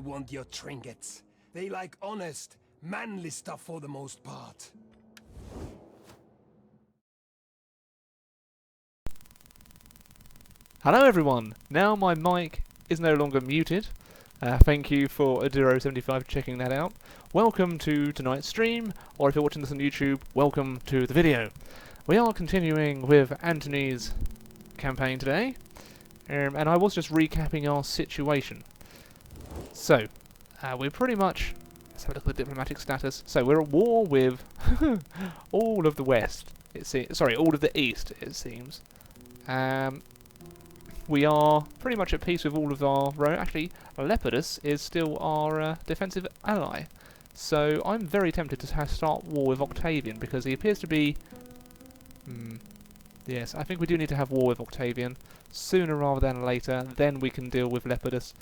people want your trinkets. They like honest, manly stuff for the most part. Hello everyone! Now my mic is no longer muted. Thank you for Aduro75 checking that out. Welcome to tonight's stream, or if you're watching this on YouTube, welcome to the video. We are continuing with Antony's campaign today, and I was just recapping our situation. So, we're pretty much... Let's have a look at the diplomatic status. So, we're at war with all of the West. Sorry, all of the East, it seems. We are pretty much at peace with all of our... Actually, Lepidus is still our defensive ally. So I'm very tempted to start war with Octavian, because he appears to be... Yes, I think we do need to have war with Octavian sooner rather than later. Then we can deal with Lepidus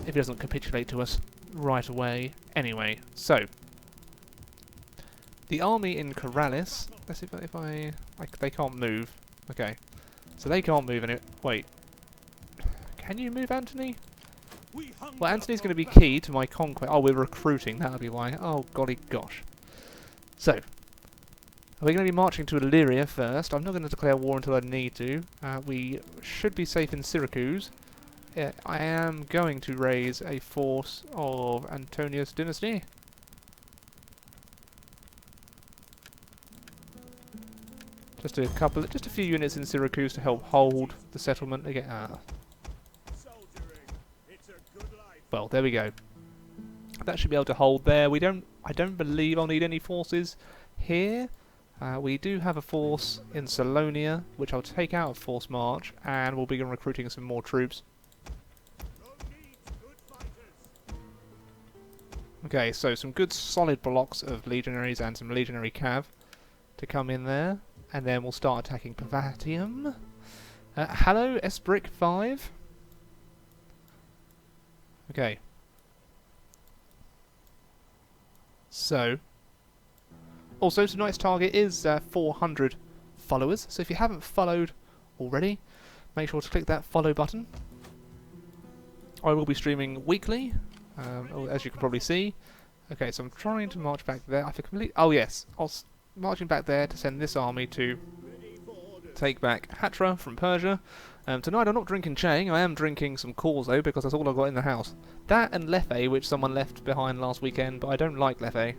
if he doesn't capitulate to us right away. Anyway, so... The army in Corralis... Let's see if I... they can't move. Okay. So they can't move anyway. Wait. Can you move, Antony? Well, Antony's going to be key to my conquest. Oh, we're recruiting. That'll be why. Oh, golly gosh. So, we're going to be marching to Illyria first. I'm not going to declare war until I need to. We should be safe in Syracuse. I am going to raise a force of Antonius dynasty. Just a few units in Syracuse to help hold the settlement again. Well, there we go. That should be able to hold there. I don't believe I'll need any forces here. We do have a force in Salonia, which I'll take out of Force March, and we'll begin recruiting some more troops. Okay, so some good solid blocks of legionaries and some legionary cav to come in there. And then we'll start attacking Pavatium. Hello, Esbrick 5. Okay. So. Also, tonight's target is 400 followers. So if you haven't followed already, make sure to click that follow button. I will be streaming weekly, as you can probably see. Okay, so I'm trying to march back there. I have complete. Oh yes, marching back there to send this army to take back Hatra from Persia. Tonight I'm not drinking Chang, I am drinking some Corso because that's all I've got in the house. That and Leffe, which someone left behind last weekend, but I don't like Leffe.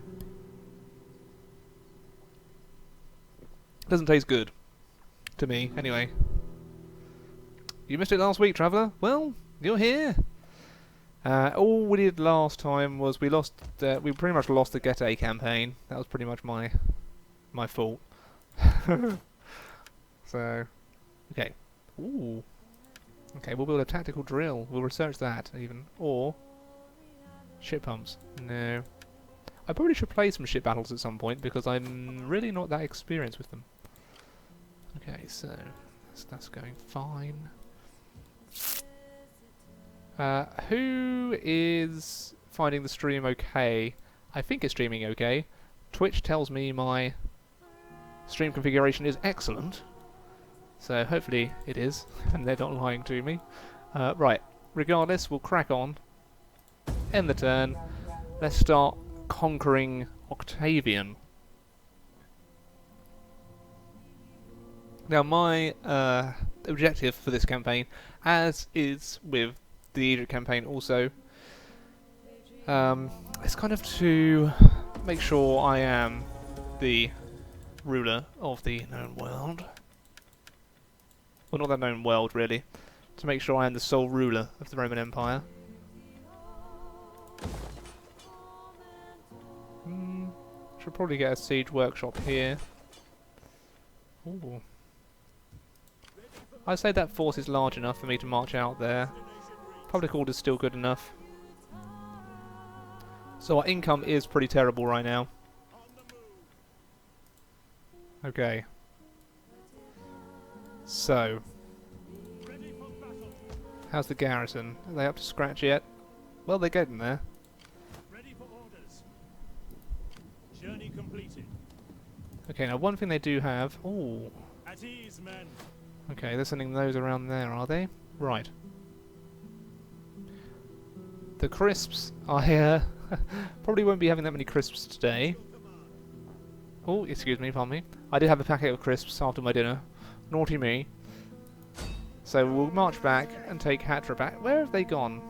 Doesn't taste good. To me, anyway. You missed it last week, Traveller? Well, you're here! All we did last time was we pretty much lost the Getae campaign. That was pretty much my fault. So, okay. Ooh. Okay, we'll build a tactical drill. We'll research that, even. Or, ship pumps. No. I probably should play some ship battles at some point, because I'm really not that experienced with them. Okay, so, that's going fine. Who is finding the stream okay? I think it's streaming okay. Twitch tells me my stream configuration is excellent, so hopefully it is, and they're not lying to me. Right, regardless, we'll crack on. End the turn. Let's start conquering Octavian. Now my objective for this campaign, as is with the Egypt campaign also, is kind of to make sure I am the ruler of the known world. Well, not that known world, really. To make sure I am the sole ruler of the Roman Empire. Should probably get a siege workshop here. Ooh. I'd say that force is large enough for me to march out there. Public order's still good enough. So our income is pretty terrible right now. Okay. So. How's the garrison? Are they up to scratch yet? Well, they're getting there. Ready for orders. Journey completed. Okay, now one thing they do have... Ooh. At ease, men. Okay, they're sending those around there, are they? Right. The crisps are here. Probably won't be having that many crisps today. Oh, excuse me, pardon me. I did have a packet of crisps after my dinner. Naughty me. So we'll march back and take Hatra back. Where have they gone?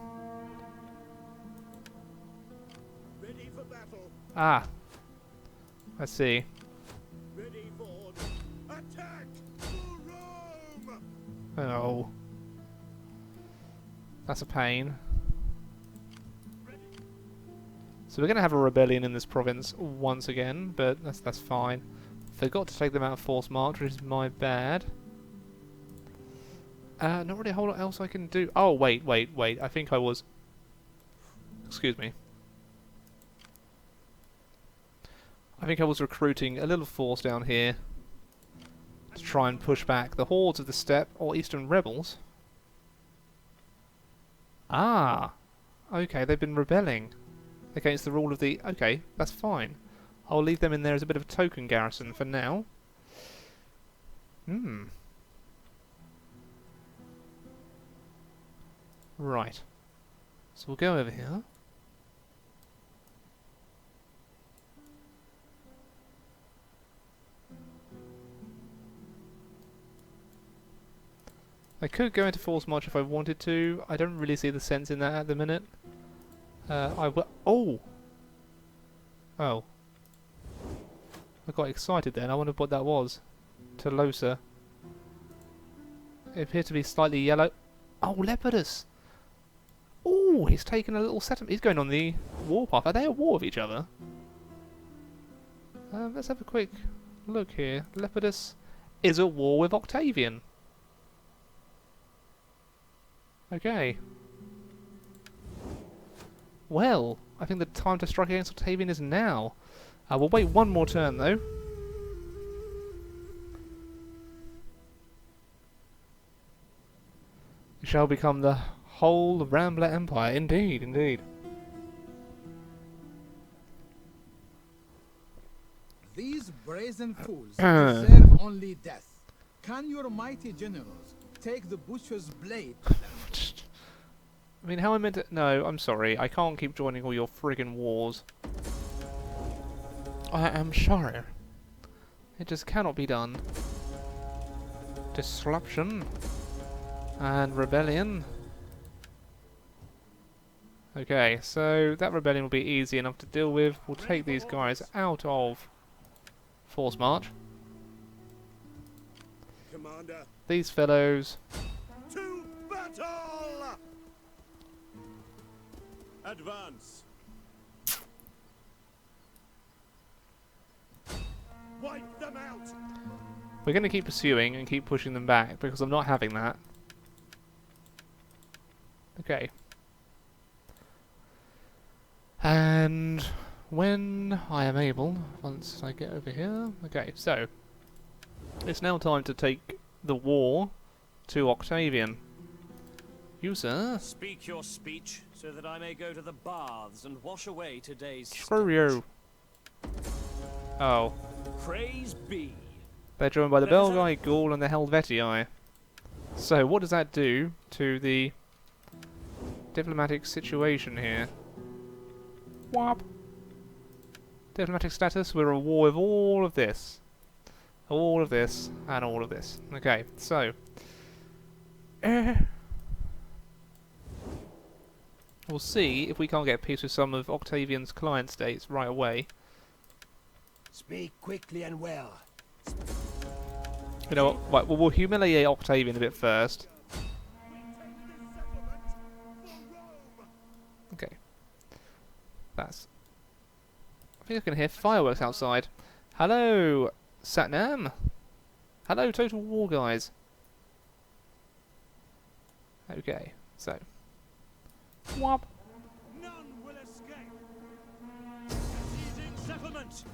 Ready for battle. Ah. I see. Ready for orders. Attack for Rome! Oh. That's a pain. So we're going to have a rebellion in this province once again, but that's fine. Forgot to take them out of force march, which is my bad. Not really a whole lot else I can do. Oh, wait. I think I was... Excuse me. I think I was recruiting a little force down here to try and push back the hordes of the steppe or eastern rebels. Ah! Okay, they've been rebelling against the rule of the... Okay, that's fine. I'll leave them in there as a bit of a token garrison for now. Right. So we'll go over here. I could go into force march if I wanted to. I don't really see the sense in that at the minute. I will... Oh! Oh. I got excited then. I wondered what that was. Tolosa. It appeared to be slightly yellow. Oh, Lepidus! Oh, he's taken a little settlement. He's going on the warpath. Are they at war with each other? Let's have a quick look here. Lepidus is at war with Octavian. Okay. Well, I think the time to strike against Octavian is now. We'll wait one more turn, though. It shall become the whole Rambler Empire. Indeed, indeed. These brazen fools deserve only death. Can your mighty generals take the butcher's blade to them? I mean, how I meant to... No, I'm sorry. I can't keep joining all your friggin' wars. I am sorry. It just cannot be done. Disruption. And rebellion. Okay, so that rebellion will be easy enough to deal with. We'll take these guys out of force march. Commander. These fellows... To battle! Advance. Wipe them out. We're going to keep pursuing and keep pushing them back because I'm not having that. Okay. And when I am able, once I get over here... Okay, so it's now time to take the war to Octavian. You, sir? Speak your speech, so that I may go to the baths and wash away today's Screw you. Oh. Praise be. They're joined by the Belgae, Gaul, and the Helvetii. So, what does that do to the diplomatic situation here? Whop. Diplomatic status, we're at war with all of this. All of this, and all of this. Okay, so... we'll see if we can't get peace with some of Octavian's client states right away. Speak quickly and well. You know what? Right, well, we'll humiliate Octavian a bit first. Okay. That's... I think I can hear fireworks outside. Hello, Satnam. Hello, Total War guys. Okay, so... Whop. None will escape. Besieging settlement.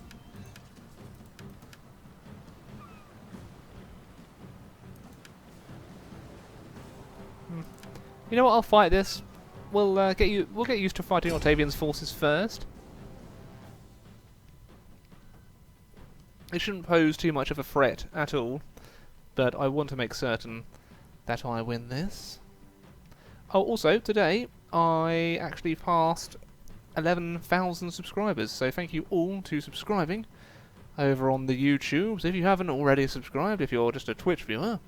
You know what? I'll fight this. We'll get used to fighting Octavian's forces first. It shouldn't pose too much of a threat at all, but I want to make certain that I win this. Oh, also today I actually passed 11,000 subscribers. So thank you all to subscribing over on the YouTube. So if you haven't already subscribed, if you're just a Twitch viewer,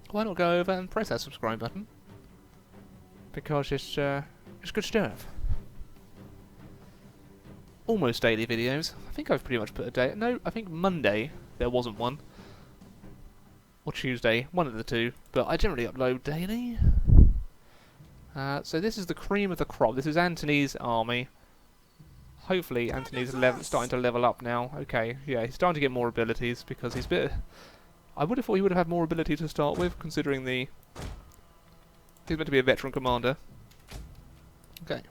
why not go over and press that subscribe button? Because it's good stuff. Almost daily videos. I think I've pretty much put a date. No, I think Monday there wasn't one. Or Tuesday, one of the two. But I generally upload daily. So this is the cream of the crop. This is Antony's army. Hopefully Antony's starting to level up now. Okay, yeah, he's starting to get more abilities because he's a bit... I would have thought he would have had more ability to start with, considering he's meant to be a veteran commander. Okay.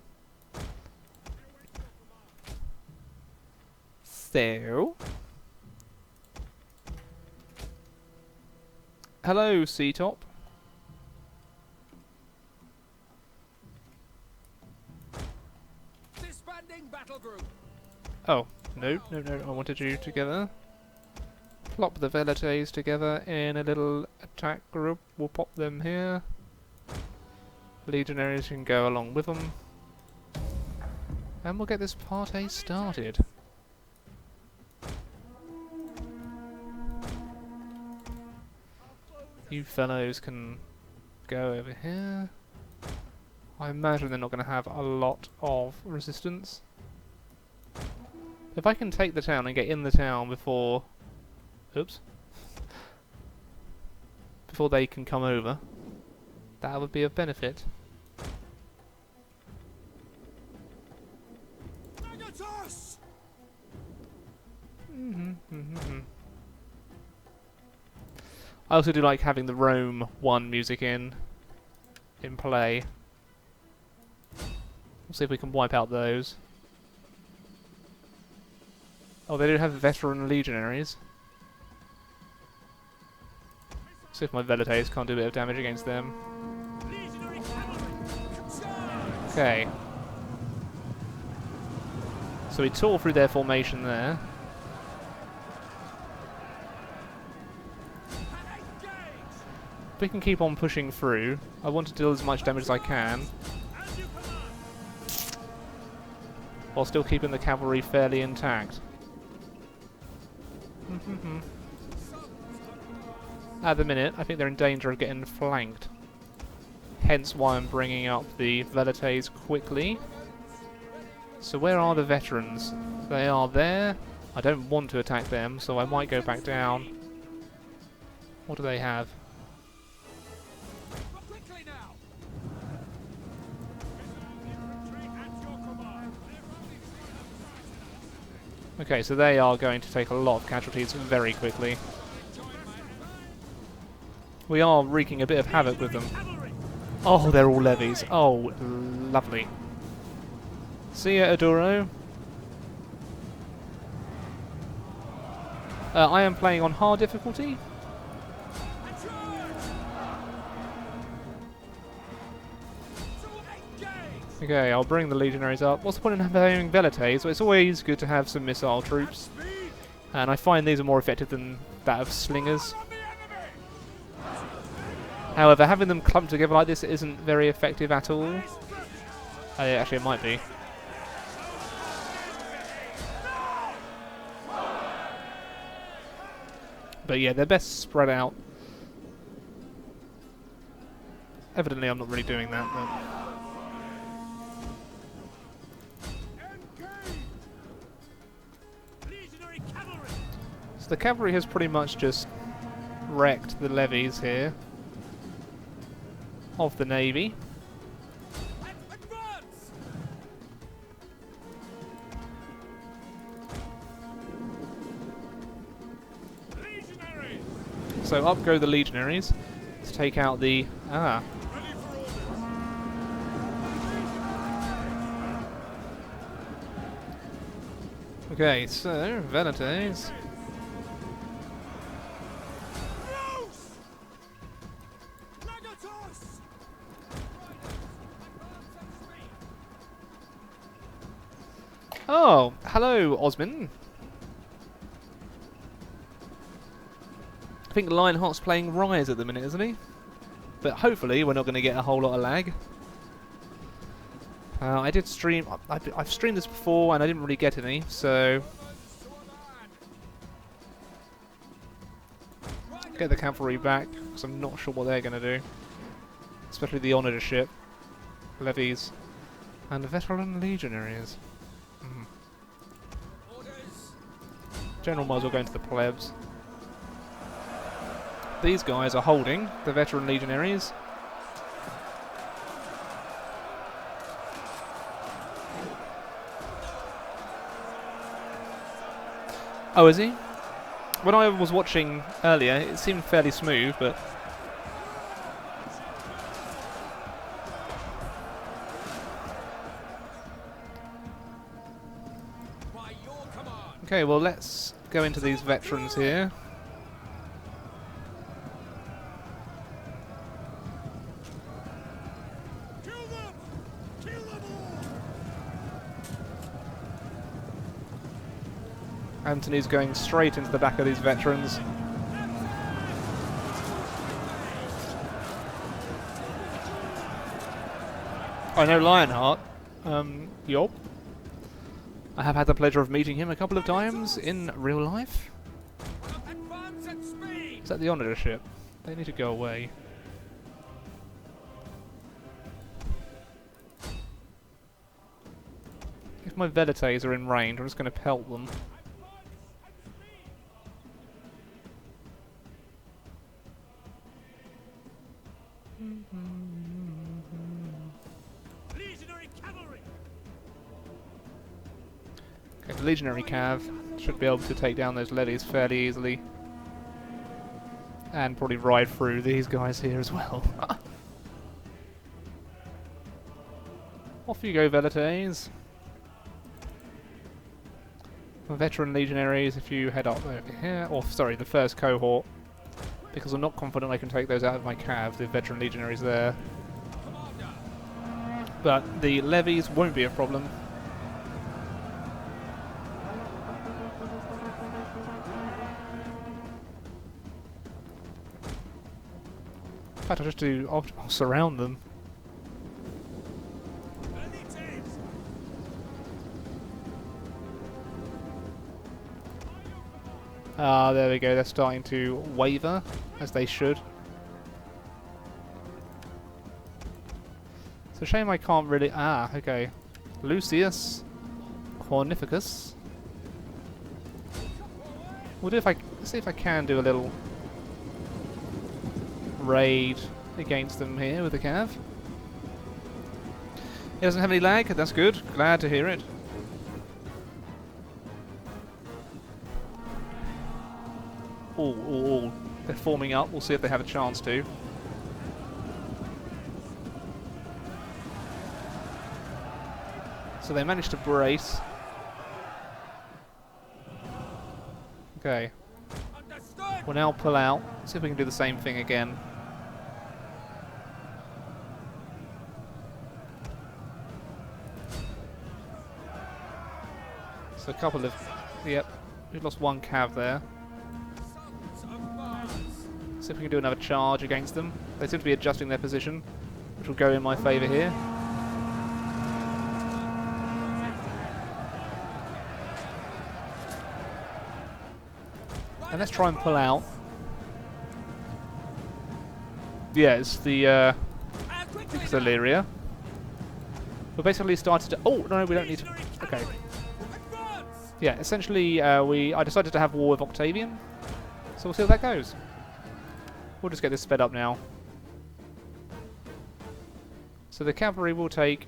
So... Hello, C-Top. Disbanding battle group. Oh, no, I wanted you together. Plop the Velites together in a little attack group. We'll pop them here. Legionaries can go along with them. And we'll get this party started. You fellows can go over here. I imagine they're not going to have a lot of resistance. If I can take the town and get in the town before... Oops. Before they can come over, that would be of benefit. I also do like having the Rome 1 music in play. We'll see if we can wipe out those. Oh, they do have veteran legionaries. See if my Velites can't do a bit of damage against them. Okay. So we tore through their formation there. If we can keep on pushing through, I want to deal as much damage as I can, while still keeping the cavalry fairly intact. At the minute, I think they're in danger of getting flanked. Hence why I'm bringing up the Velites quickly. So where are the veterans? They are there. I don't want to attack them, so I might go back down. What do they have? Okay, so they are going to take a lot of casualties very quickly. We are wreaking a bit of havoc with them. Oh, they're all levies. Oh, lovely. See ya, Adoro. I am playing on hard difficulty. Okay, I'll bring the legionaries up. What's the point in having Velites? Well, it's always good to have some missile troops. And I find these are more effective than that of slingers. However, having them clumped together like this isn't very effective at all. Actually, it might be. But yeah, they're best spread out. Evidently, I'm not really doing that, but... So the cavalry has pretty much just wrecked the levies here of the navy. So up go the legionaries to take out the... Okay, so Velites. Oh, hello, Osman. I think Lionheart's playing Rise at the minute, isn't he? But hopefully we're not going to get a whole lot of lag. I did stream. I've streamed this before and I didn't really get any, so get the cavalry back because I'm not sure what they're going to do, especially the honoured ship, levies, and the veteran legionaries. General might as well go into the plebs. These guys are holding the veteran legionaries. Oh, is he? When I was watching earlier, it seemed fairly smooth, but... Okay, well, let's go into these veterans here. Antony's going straight into the back of these veterans. I know Lionheart. Yup. I have had the pleasure of meeting him a couple of times in real life. Is that the honoured ship? They need to go away. If my velites are in range, I'm just going to pelt them. Okay, the legionary cav should be able to take down those levies fairly easily. And probably ride through these guys here as well. Off you go, velites. Veteran legionaries, if you head up over here, or sorry, the first cohort, because I'm not confident I can take those out of my cav, the veteran legionaries there. But the levies won't be a problem. In fact, I'll surround them. Ah, there we go, they're starting to waver, as they should. It's a shame I can't really... Ah, okay. Lucius Cornificus. We'll do if I... see if I can do a little raid against them here with the cav. He doesn't have any lag, that's good. Glad to hear it. All. They're forming up. We'll see if they have a chance to. So they managed to brace. Okay. We'll now pull out. See if we can do the same thing again. So a couple of... Yep. We've lost one cav there. See if we can do another charge against them. They seem to be adjusting their position, which will go in my favour here. And let's try and pull out. Yeah, it's the Illyria. We basically started to... Oh, no, we don't need to... Okay. Yeah, essentially I decided to have war with Octavian. So we'll see how that goes. We'll just get this sped up now. So the cavalry will take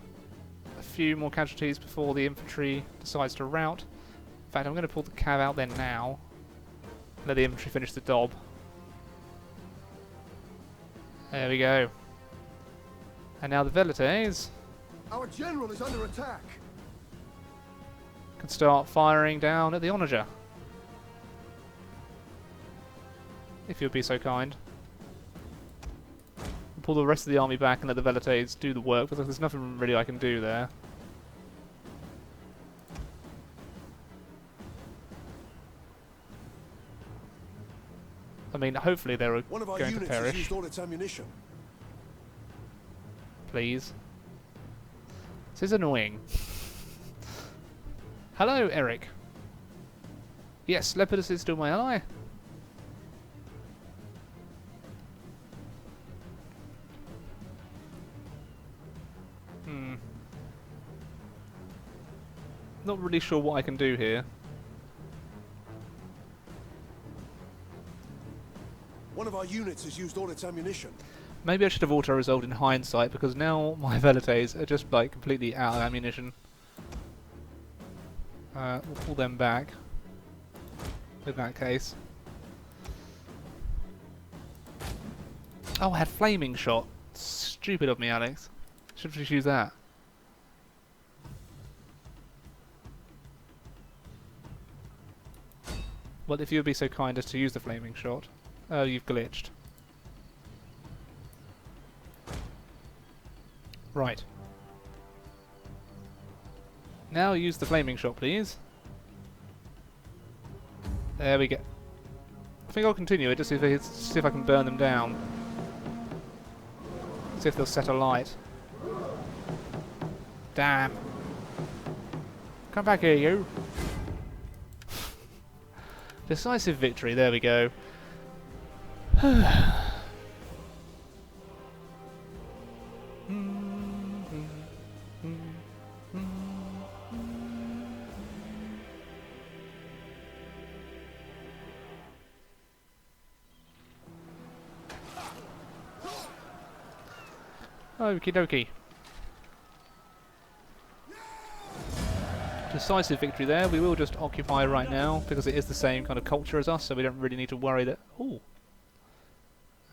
a few more casualties before the infantry decides to rout. In fact, I'm going to pull the cav out there now. Let the infantry finish the dob. There we go. And now the velites... Our general is under attack. Can start firing down at the onager. If you'd be so kind. Pull the rest of the army back and let the velites do the work, because there's nothing really I can do there. I mean, hopefully they're going to perish. Used all its ammunition. Please. This is annoying. Hello, Eric. Yes, Lepidus is still my ally. Not really sure what I can do here. One of our units has used all its ammunition. Maybe I should have auto-resolved in hindsight, because now my Velites are just like completely out of ammunition. We'll pull them back. In that case. Oh, I had flaming shot. Stupid of me, Alex. Should just use that. Well, if you would be so kind as to use the flaming shot. Oh, you've glitched. Right. Now use the flaming shot, please. There we go. I think I'll continue it, just see if I can burn them down. See if they'll set alight. Damn. Come back here, you. Decisive victory, there we go. Okie dokie. Decisive victory there. We will just occupy right now because it is the same kind of culture as us, so we don't really need to worry that. Ooh.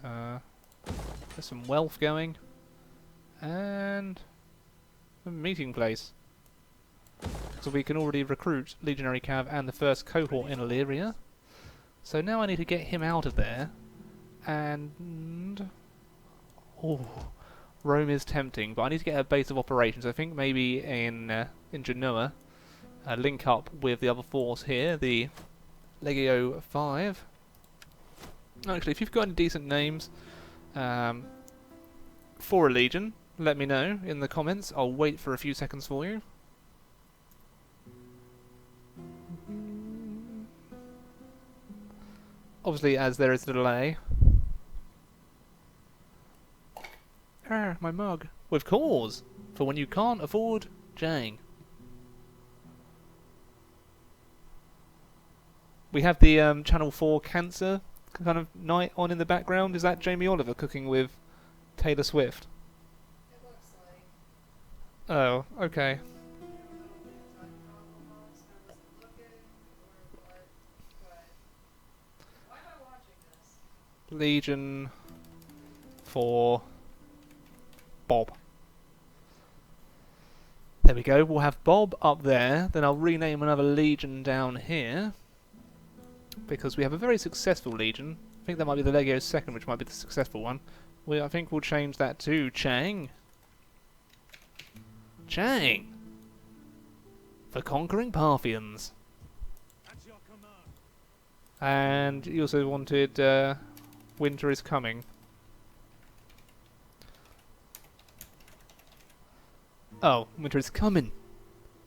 There's some wealth going. And a meeting place. So we can already recruit Legionary Cav and the first cohort in Illyria. So now I need to get him out of there. And oh, Rome is tempting, but I need to get a base of operations. I think maybe in Genoa, link up with the other force here, the Legio 5. Actually, if you've got any decent names for a legion, let me know in the comments. I'll wait for a few seconds for you. Obviously, as there is a delay. Ah, my mug. With cause, for when you can't afford Jang. We have the Channel 4 Cancer kind of night on in the background. Is that Jamie Oliver cooking with Taylor Swift? It looks like. Oh, okay. Legion for Bob. There we go. We'll have Bob up there. Then I'll rename another Legion down here. Because we have a very successful Legion. I think that might be the Legio's second, which might be the successful one. I think we'll change that to Chang. Chang! For conquering Parthians. And you also wanted Winter is Coming. Oh, Winter is Coming.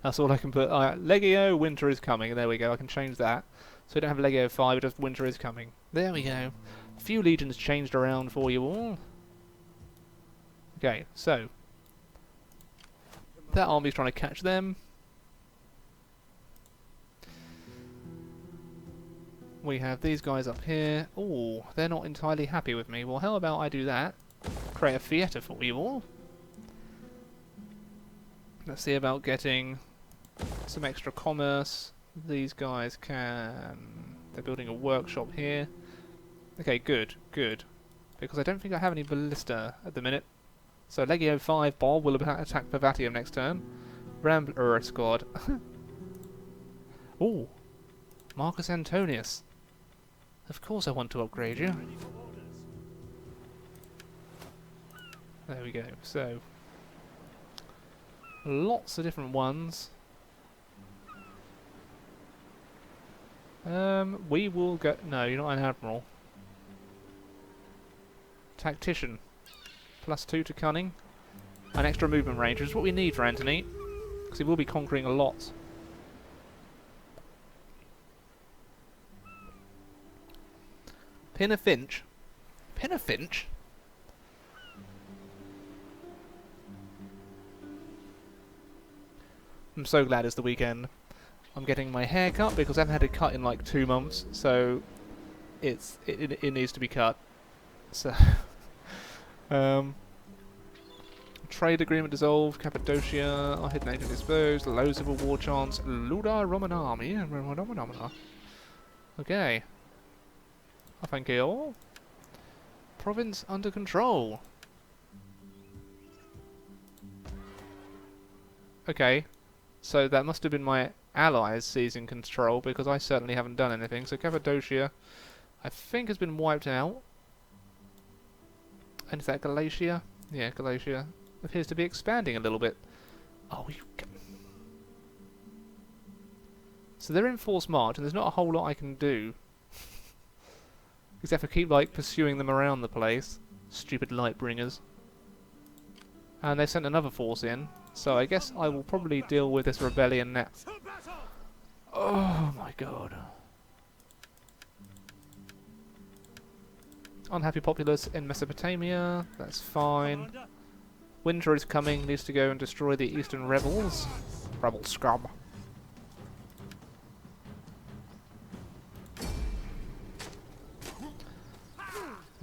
That's all I can put. Legio, Winter is Coming. There we go. I can change that. So we don't have Legio 5, just Winter is Coming. There we go. A few legions changed around for you all. Okay, so that army's trying to catch them. We have these guys up here. Oh, they're not entirely happy with me. Well, how about I do that? Create a theatre for you all. Let's see about getting some extra commerce. These guys can... They're building a workshop here. Okay, good, good. Because I don't think I have any ballista at the minute. So Legio 5 Bob will attack Pavatium next turn. Rambler squad. Ooh, Marcus Antonius. Of course I want to upgrade you. There we go. So lots of different ones. We will go... No, you're not an admiral. Tactician. +2 to cunning. an extra movement range, which is what we need for Antony, because he will be conquering a lot. Pin a finch? Pin a finch? I'm so glad it's the weekend. I'm getting my hair cut because I haven't had it cut in like 2 months, so it needs to be cut. So trade agreement dissolved, Cappadocia, our hidden agent exposed, low civil war chance, Luda Romanami. Okay. I thank you all. Province under control. Okay. So that must have been my allies seizing control, because I certainly haven't done anything. So Cappadocia, I think, has been wiped out. And is that Galatia? Yeah, Galatia appears to be expanding a little bit. Oh, so they're in forced march, and there's not a whole lot I can do. Except for keep, like, pursuing them around the place. Stupid Lightbringers. And they sent another force in. So I guess I will probably deal with this rebellion now. Oh my god. Unhappy populace in Mesopotamia. That's fine. Winter is coming. Needs to go and destroy the eastern rebels. Rebel scrub.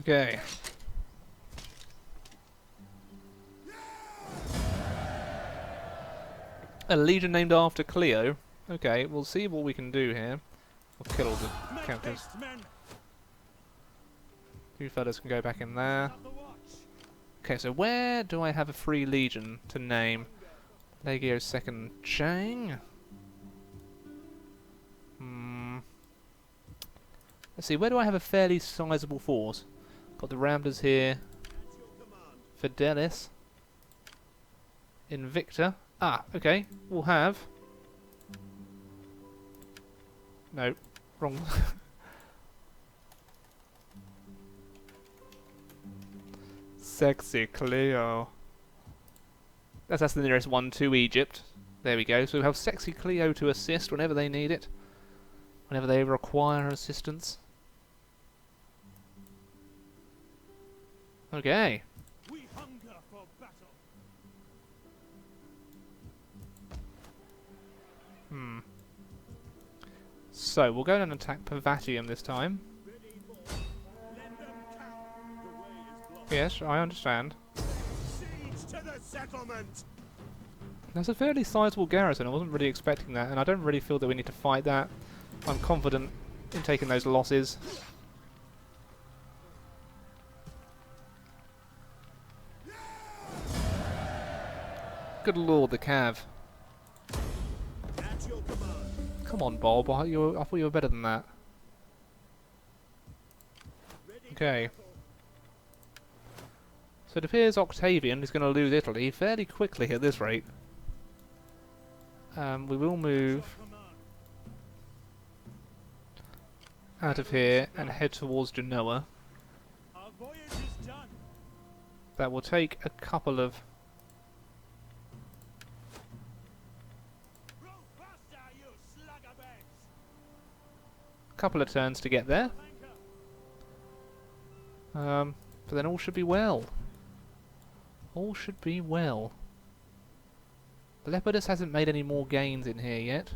Okay. A legion named after Cleo. Okay, we'll see what we can do here. We'll kill all the captives. You fellas can go back in there. Okay, so where do I have a free legion to name? Legio II Chang? Let's see, where do I have a fairly sizable force? Got the Ramblers here. Fidelis. Invicta. Ah, okay. We'll have... No. Wrong. Sexy Cleo. That's the nearest one to Egypt. There we go. So we'll have Sexy Cleo to assist whenever they need it. Whenever they require assistance. Okay. We hunger for battle. So, we'll go and attack Pavatium this time. Yes, I understand. Siege to the settlement! That's a fairly sizable garrison. I wasn't really expecting that, and I don't really feel that we need to fight that. I'm confident in taking those losses. Good lord, the cav. At your command. Come on, Bob. I thought you were better than that. Okay. So it appears Octavian is going to lose Italy fairly quickly at this rate. We will move out of here and head towards Genoa. Our voyage is done. That will take a couple of turns to get there. But then all should be well. All should be well. Lepidus hasn't made any more gains in here yet.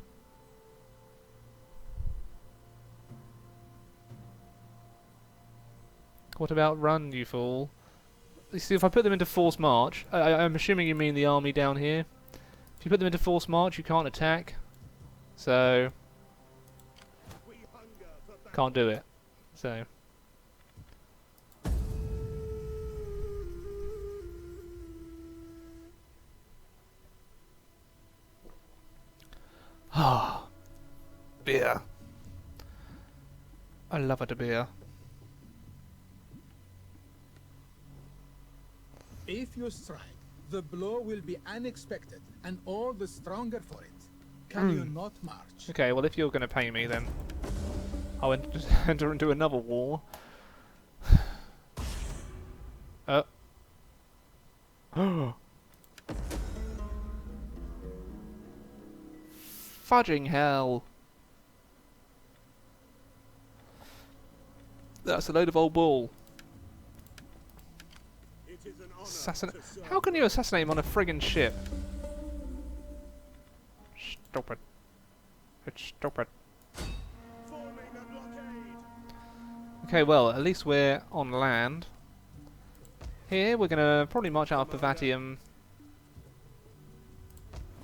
What about run, you fool? You see, if I put them into forced march, I'm assuming you mean the army down here. If you put them into forced march, you can't attack. So... can't do it. So... Ah, beer. I love a beer. If you strike, the blow will be unexpected and all the stronger for it. Can you not march? Okay, well if you're going to pay me then I'll enter into another war. fudging hell. That's a load of old bull. It is an honor Assassinate. to serve. How can you assassinate him on a friggin' ship? Stupid. It's stupid. Forming a blockade. Okay, well, at least we're on land. Here, we're gonna probably march out of Bavatium.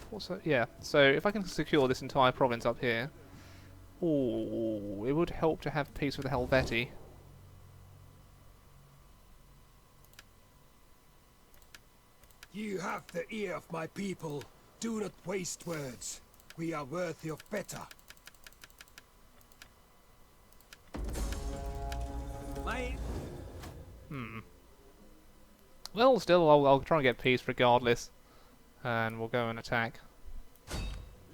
What's that? Yeah, so if I can secure this entire province up here. Ooh, it would help to have peace with the Helvetii. You have the ear of my people. Do not waste words. We are worthy of better. My Well, still, I'll try and get peace regardless. And we'll go and attack.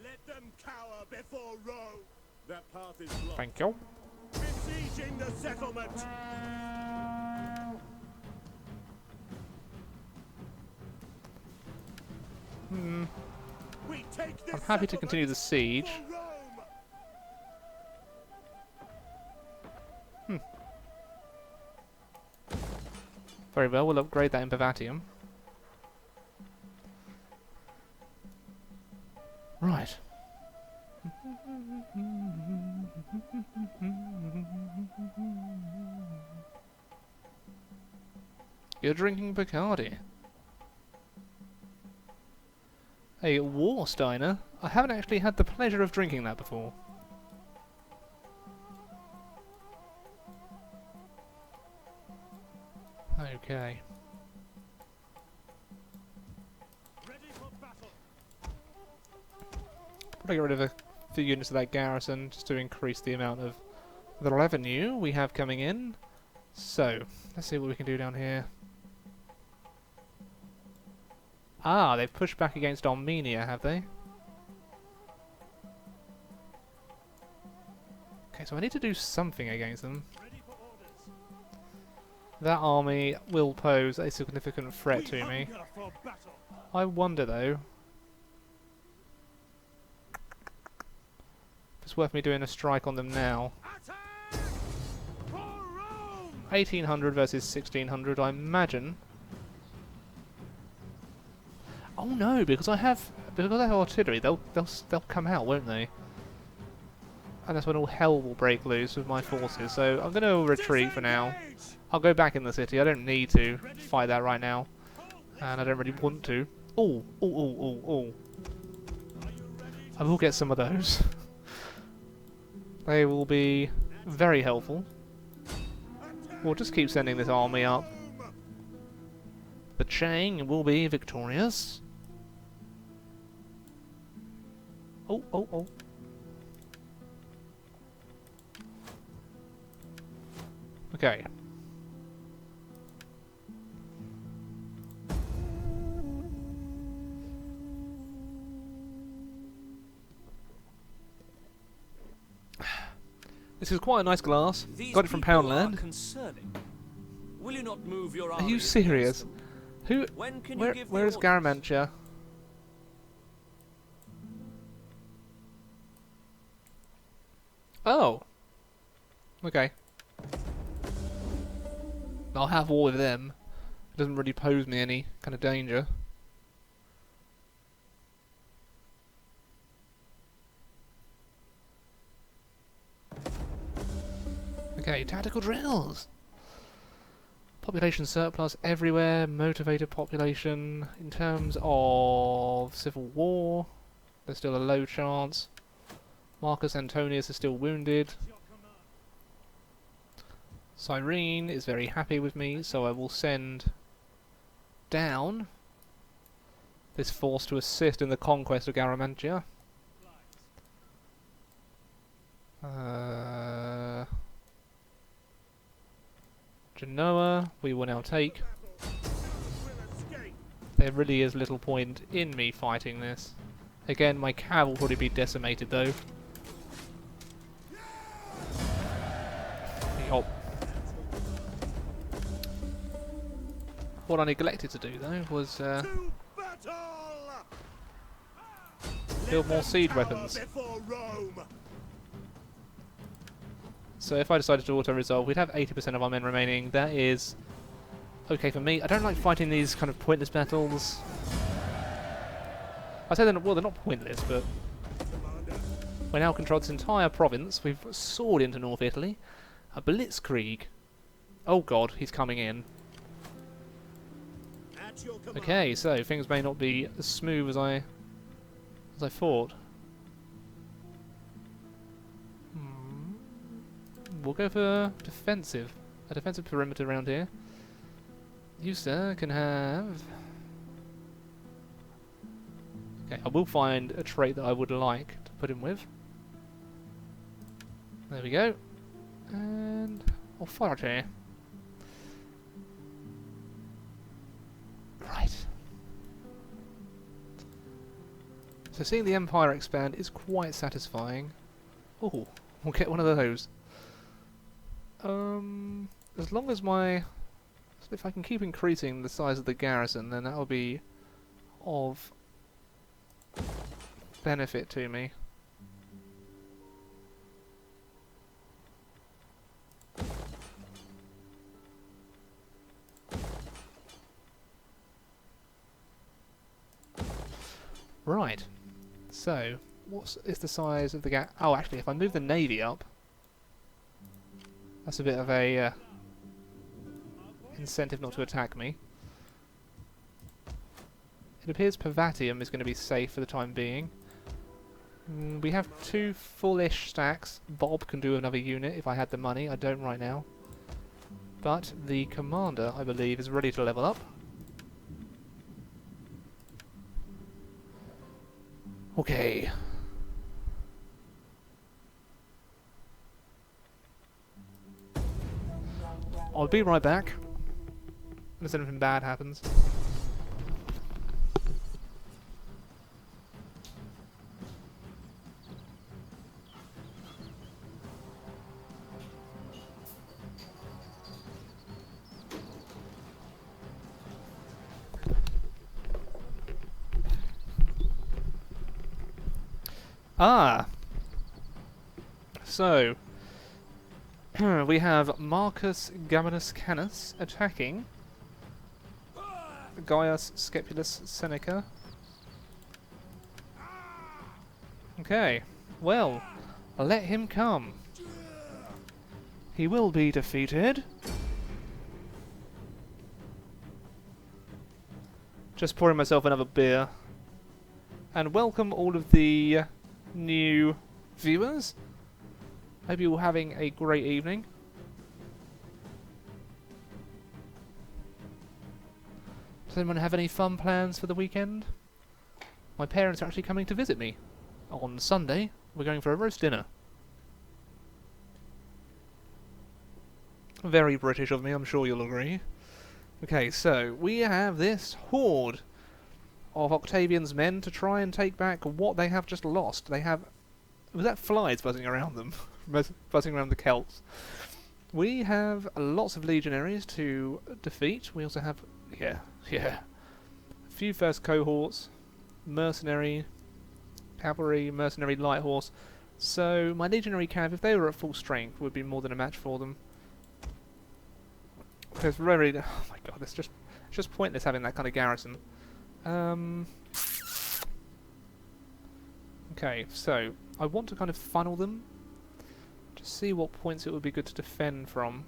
Let them cower before Rome. That path is blocked. Thank you. Besieging the settlement. We take this I'm happy to continue the siege. settlement for Rome. Very well, we'll upgrade that in Bavatium. Right. You're drinking Bacardi. A Warsteiner? I haven't actually had the pleasure of drinking that before. Okay. Ready for battle. Probably get rid of a few units of that garrison just to increase the amount of the revenue we have coming in. So, let's see what we can do down here. Ah, they've pushed back against Armenia, have they? Okay, so I need to do something against them. Ready for orders. That army will pose a significant threat We to me. hunger for battle. I wonder though, if it's worth me doing a strike on them now. Attack! For Rome! 1800 versus 1600, I imagine. Oh no, because I have artillery, they'll come out, won't they? And that's when all hell will break loose with my forces. So I'm going to retreat for now. Disengage! I'll go back in the city. I don't need to fight that right now, and I don't really want to. Oh, oh, oh, oh, oh! I will get some of those. They will be very helpful. We'll just keep sending this army up. The Chang will be victorious. Oh, oh, oh. Okay. This is quite a nice glass. These Got it from people are Poundland. concerning. Will you not move your Are army you against serious? them? Who? When can you give the Where is orders? Garamantia? Oh. Okay. I'll have war with them. It doesn't really pose me any kind of danger. Okay, tactical drills. Population surplus everywhere, motivated population. In terms of civil war, there's still a low chance. Marcus Antonius is still wounded. Cyrene is very happy with me, so I will send down this force to assist in the conquest of Garamantia. Genoa, we will now take. There really is little point in me fighting this. Again, my cav will probably be decimated though. Yup. What I neglected to do though was To battle! Build more siege Cower weapons. before Rome. So if I decided to auto-resolve, we'd have 80% of our men remaining. That is okay for me. I don't like fighting these kind of pointless battles. I say they're not, well, they're not pointless, but we're now controlled this entire province. We've soared into North Italy. A blitzkrieg. Oh god, he's coming in. At your command. Okay, so things may not be as smooth as I thought. We'll go for defensive. A defensive perimeter around here. You, sir, can have... Okay, I will find a trait that I would like to put him with. There we go. And... authority. Right. So seeing the Empire expand is quite satisfying. Oh, we'll get one of those. As long as if I can keep increasing the size of the garrison, then that will be of benefit to me. Right. So, what is the size of the oh, actually, if I move the navy up, that's a bit of a incentive not to attack me. It appears Pavatium is going to be safe for the time being. We have 2 full-ish stacks. Bob can do another unit if I had the money. I don't right now. But the commander, I believe, is ready to level up. Okay. I'll be right back. Unless anything bad happens. Ah! So, we have Marcus Gabianus Canus attacking Gaius Scipulus Seneca. Okay, well, let him come. He will be defeated. Just pouring myself another beer. And welcome all of the new viewers. Hope you're all having a great evening. Does anyone have any fun plans for the weekend? My parents are actually coming to visit me. On Sunday, we're going for a roast dinner. Very British of me, I'm sure you'll agree. Okay, so we have this horde of Octavian's men to try and take back what they have just lost. They have... was that flies buzzing around them? Buzzing around the Celts. We have lots of legionaries to defeat. We also have... yeah. A few first cohorts. Mercenary... cavalry, mercenary, light horse. So my legionary cav, if they were at full strength, would be more than a match for them. Because really... oh my god, it's just pointless having that kind of garrison. Okay, so I want to kind of funnel them to see what points it would be good to defend from.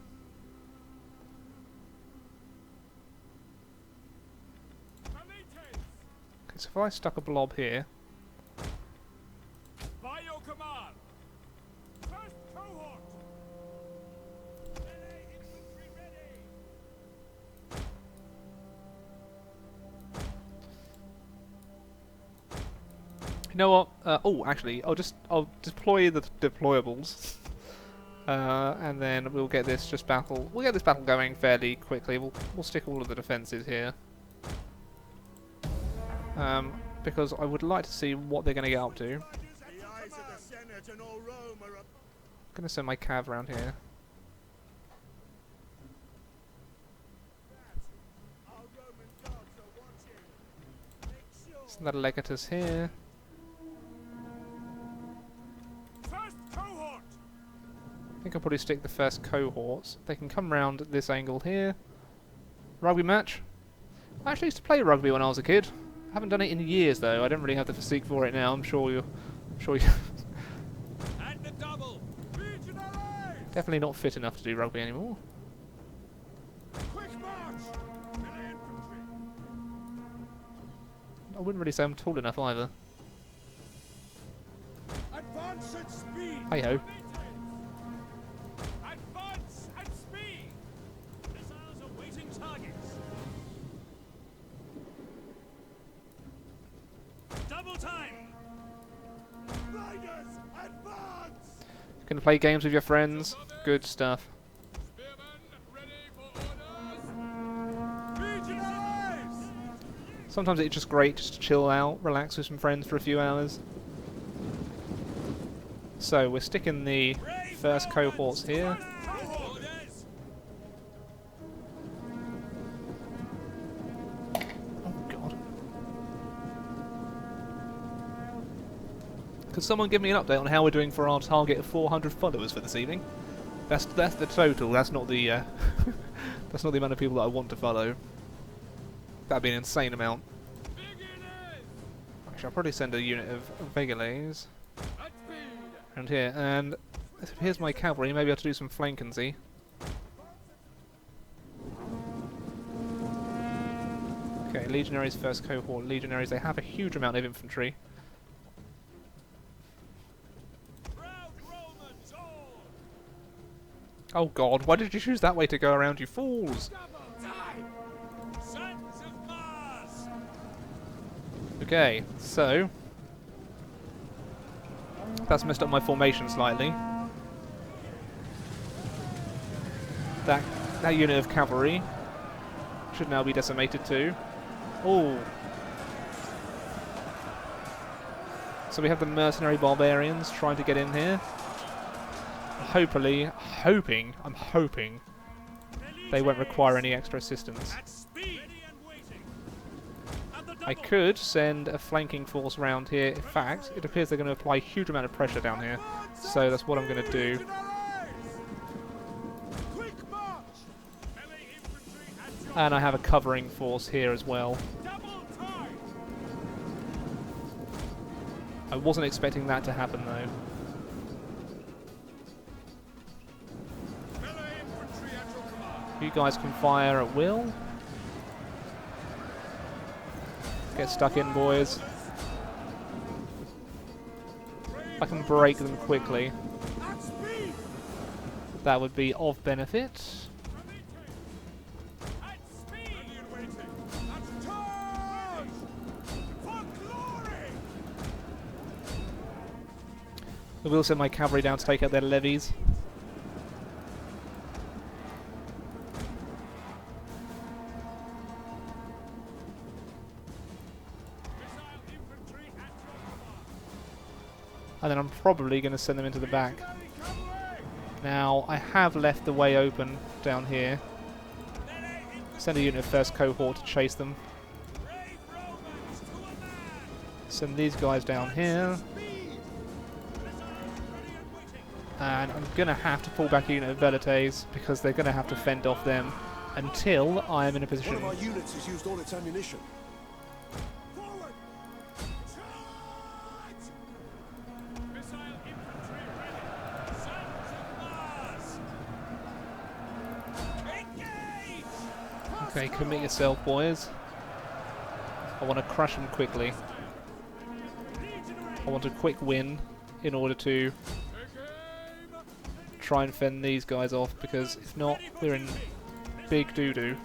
Okay, so if I stuck a blob here, By your command. First cohort. Melee infantry ready. you know what? Oh, actually, I'll deploy the deployables, and then we'll get this battle. We'll get this battle going fairly quickly. We'll stick all of the defences here, because I would like to see what they're going to get up to. The eyes of the Senate and all Rome are up. I'm going to send my cav around here. Our Roman gods are watching. Make sure. Send that legatus here. think I'll probably stick the first cohorts. They can come round at this angle here. Rugby match. I actually used to play rugby when I was a kid. I haven't done it in years though. I don't really have the physique for it now. I'm sure you. And the double. Legionaries! Definitely not fit enough to do rugby anymore. Quick march! Melee infantry! I wouldn't really say I'm tall enough either. Advance at speed! Hey ho. Advance at speed! Missiles awaiting targets. Double time! Riders, advance! Gonna play games with your friends. Good stuff. Spearmen, ready for orders! Legionaries! Sometimes it's just great just to chill out, relax with some friends for a few hours. So we're sticking the first cohorts here. Orders! Oh god. Could someone give me an update on how we're doing for our target of 400 followers for this evening? That's the total. That's not the that's not the amount of people that I want to follow. That'd be an insane amount. Actually, I'll probably send a unit of Vegalays At speed! around here, and here's my cavalry. Maybe I have to do some flanking, see? Okay, Legionaries first cohort. Legionaries, they have a huge amount of infantry. Proud Romans all! Oh god, why did you choose that way to go around, you fools? Double time! Sons of Mars! Okay, so that's messed up my formation slightly. That unit of cavalry should now be decimated too. Oh. So we have the mercenary barbarians trying to get in here. I'm hoping they won't require any extra assistance. At speed! Ready and waiting! And the I double! could send a flanking force around here. In fact, it appears they're going to apply a huge amount of pressure down here. So that's what I'm going to do. Legionaries! Quick march! Melee infantry at your And I have a covering force here as well. double time! I wasn't expecting that to happen though. Melee infantry at your command! You guys can fire at will. Get stuck in, boys. I can break them quickly. At speed! That would be of benefit. At speed! Ready and waiting! At charge! For glory! I will send my cavalry down to take out their levies. Missile infantry at your command! And then I'm probably going to send them into the back. Legionary cavalry! Now, I have left the way open down here. Melee infantry! Send a unit of first cohort to chase them. Brave Romans to a man! Send these guys down here. Speed! Missiles ready and waiting! And I'm going to have to pull back a unit of Velites because they're going to have to fend off them until I am in a position. One of our units has used all its ammunition. Forward! Charge! Missile infantry ready! Sons of Mars! Engage! Okay, commit yourself, boys. I want to crush them quickly. I want a quick win in order to try and fend these guys off, because if not, we're in big doo-doo.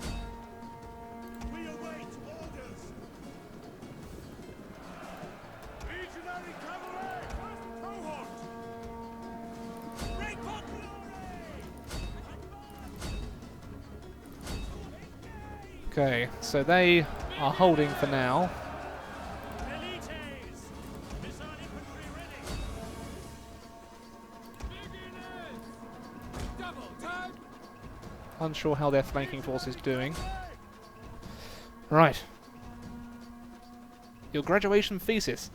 We await orders! Legionary cavalry! Cohort! Break for glory! Okay, so they are holding for now. Elites! Missile infantry ready! Beginners! Double time! Unsure how their flanking force is doing. Right. Your graduation thesis.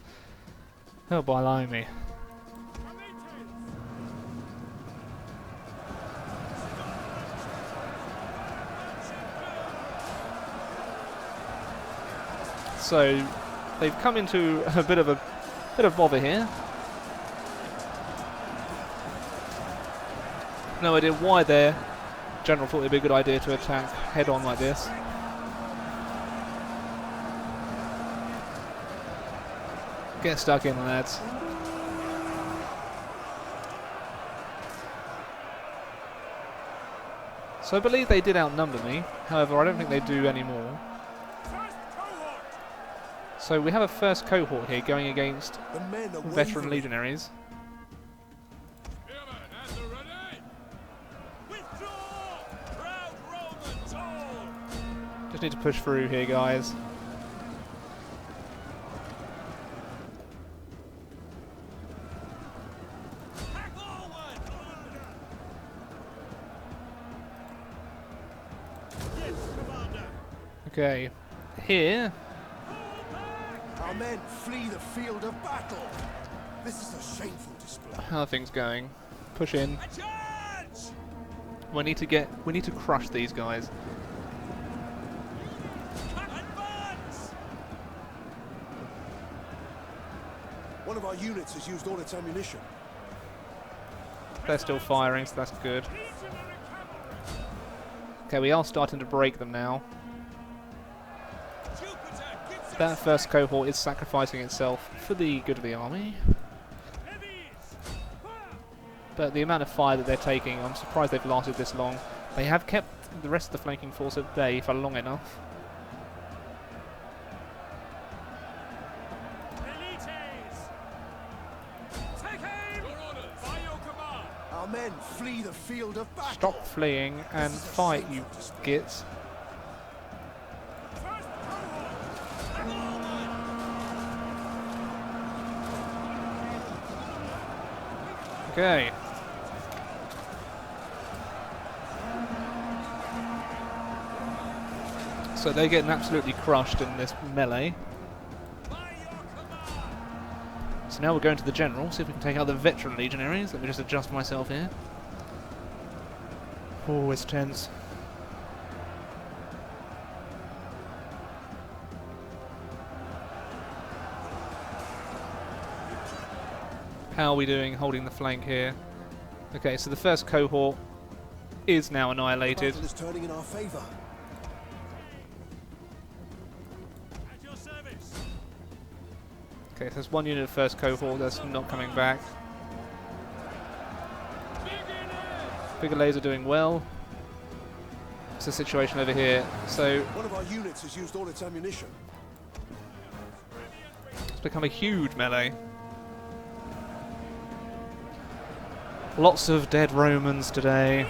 Oh, blimey. So they've come into a bit of bother here. No idea why their general thought it'd be a good idea to attack head on like this. Get stuck in, lads. So I believe they did outnumber me. However, I don't think they do anymore. So we have a first cohort here going against The men are veteran wavering. legionaries. Spearmen at the ready! Withdraw! Proud Romans all! Just need to push through here, guys. Back forward! Yes, Commander! Okay, here. Our men flee the field of battle. This is a shameful display. How are things going? Push in. A charge! We need to crush these guys. Advance! One of our units has used all its ammunition. They're still firing, so that's good. Okay, we are starting to break them now. Jupiter, give some That first cohort is sacrificing itself for the good of the army. But the amount of fire that they're taking, I'm surprised they've lasted this long. They have kept the rest of the flanking force at bay for long enough. Take aim! Your orders! By your command! Our men flee the field of battle. Stop fleeing and fight, you gits. Okay. So they're getting absolutely crushed in this melee. So now we're going to the general, see if we can take out the veteran legionaries. Let me just adjust myself here. Oh, it's tense. How are we doing holding the flank here? Okay, so the first cohort is now The annihilated. battle is turning in our favour. At your service! Okay, so there's one unit of first cohort that's not coming back. Bigger laser doing well. What's the situation over here? So One of our units has used all its ammunition. it's become a huge melee. Lots of dead Romans today.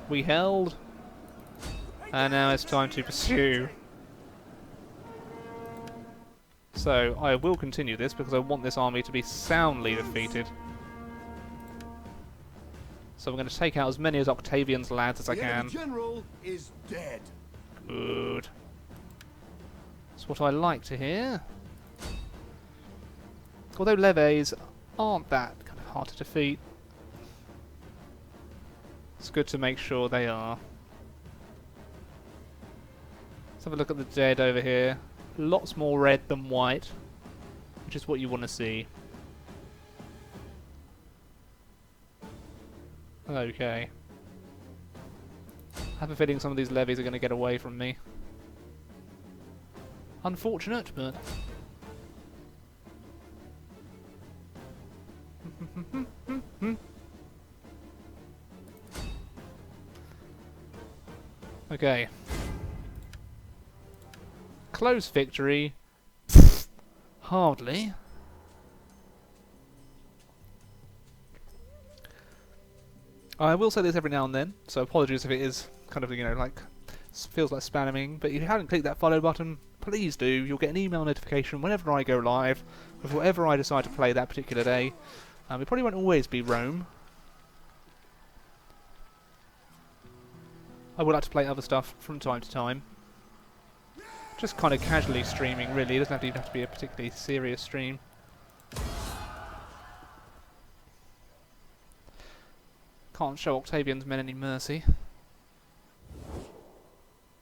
We held, and now it's time to pursue. So I will continue this because I want this army to be soundly defeated. So I'm going to take out as many as Octavian's lads as I The can. enemy general is dead. Good. That's what I like to hear. Although levies aren't that kind of hard to defeat, it's good to make sure they are. Let's have a look at the dead over here. Lots more red than white, which is what you want to see. Okay. I have a feeling some of these levies are going to get away from me. Unfortunate, but... Okay. Close victory. Hardly. I will say this every now and then, so apologies if it is kind of, you know, like, feels like spamming, but if you haven't clicked that follow button, please do. You'll get an email notification whenever I go live, with whatever I decide to play that particular day. It probably won't always be Rome. I would like to play other stuff from time to time. Just kind of casually streaming, really. It doesn't even have to be a particularly serious stream. Can't show Octavian's men any mercy.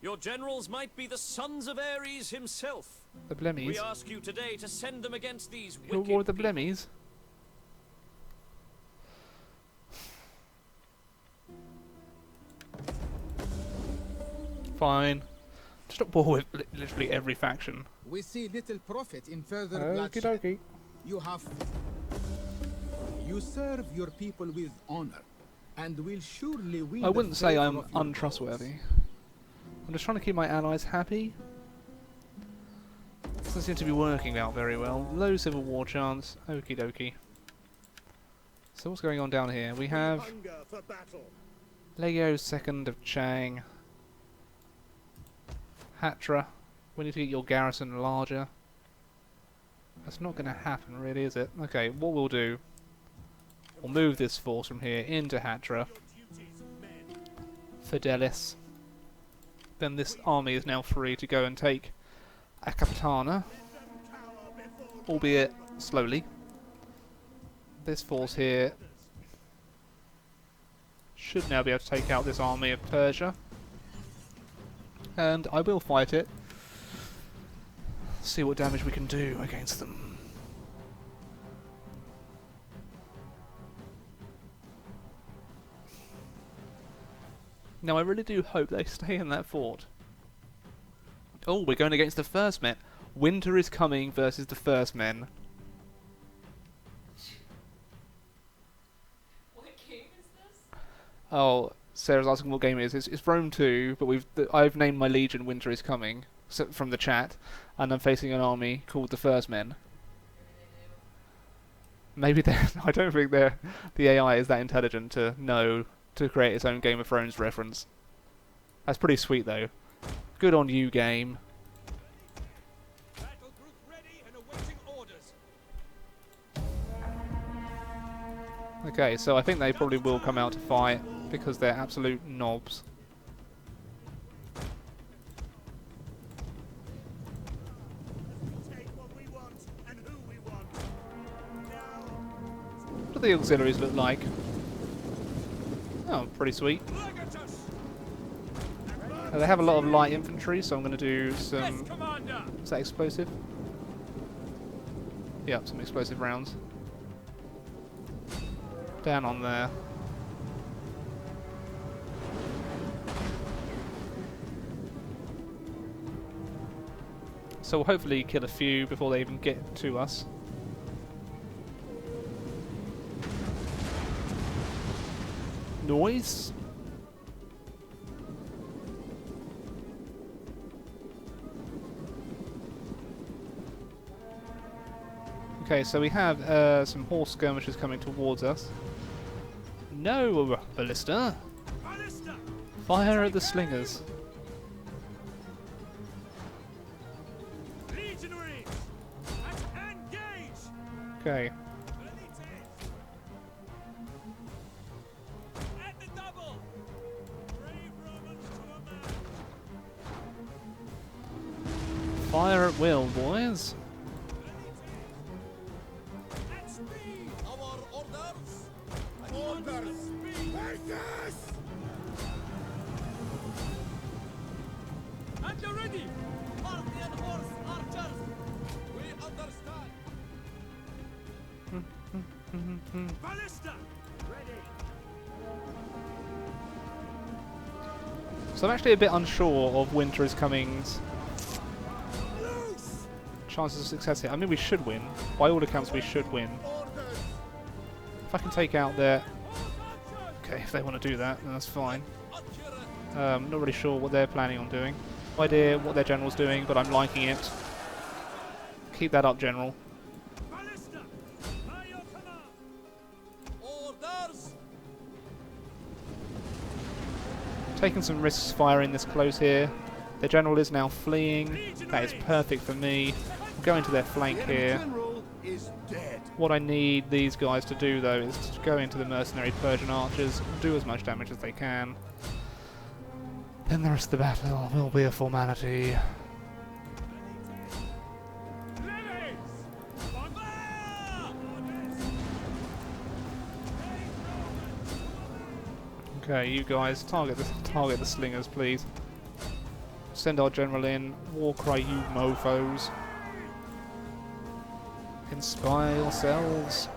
Your generals might be the sons of Ares himself. The We Blemmies. ask you today to send them against these Your wicked war with the people. Blemmies? Fine. Just at war with literally every faction. We see little profit in further Okie bloodshed. dokie. You serve your people with honor, and will surely win. I the wouldn't say favor I'm of your untrustworthy. gods. I'm just trying to keep my allies happy. Doesn't seem to be working out very well. Low civil war chance. Okie dokie. So what's going on down here? We have Hunger for battle. Legio II of Chang. Hatra. We need to get your garrison larger. That's not going to happen really, is it? Okay, what we'll do, we'll move this force from here into Hatra. Fidelis. Then this army is now free to go and take Akapatana, albeit slowly. This force here should now be able to take out this army of Persia, and I will fight it. See what damage we can do against them. Now I really do hope they stay in that fort. Oh, we're going against the First Men. Winter is coming versus the First Men. What game is this? Oh, Sarah's asking what game it is. It's Rome 2, but I've named my legion Winter is Coming from the chat, and I'm facing an army called the First Men. Maybe they're... I don't think the AI is that intelligent to know to create its own Game of Thrones reference. That's pretty sweet though. Good on you, game. Battle group ready and awaiting orders. Okay, so I think they probably will come out to fight because they're absolute knobs. Take what we want and who we want. Now, What do the auxiliaries look like? Oh, pretty sweet. Legatus. They have a lot of light infantry, so I'm going to do some... Yes, Commander. Is that explosive? Yep, some explosive rounds. Down on there. So we'll hopefully kill a few before they even get to us. Noise? Okay, so we have some horse skirmishers coming towards us. No, ballista! Ballista. Fire at the slingers. Legionaries. Engage. Okay. At the double. Brave Romans to a man. Fire at will, boys. At speed. Our orders. Orders. Vegas. And you're ready. Parthian horse archers. We understand. Ballista. Ready. So I'm actually a bit unsure of Winter is Coming's Loose. chances of success here. I mean, we should win. By all accounts, we should win. Orders. If I can take out their... Okay, if they want to do that, then that's fine. Not really sure what they're planning on doing. No idea what their general's doing, but I'm liking it. Keep that up, General. Ballista. By your command. Orders. Taking some risks firing this close here. Their general is now fleeing. That is perfect for me. Going to their flank here. General is dead. What I need these guys to do, though, is to go into the mercenary Persian archers, do as much damage as they can. Then the rest of the battle will be a formality. Levies. On fire. Orders. Brave Romans to a man. Okay, you guys, target the slingers, please. Send our general in. Warcry, you mofos. Inspire yourselves.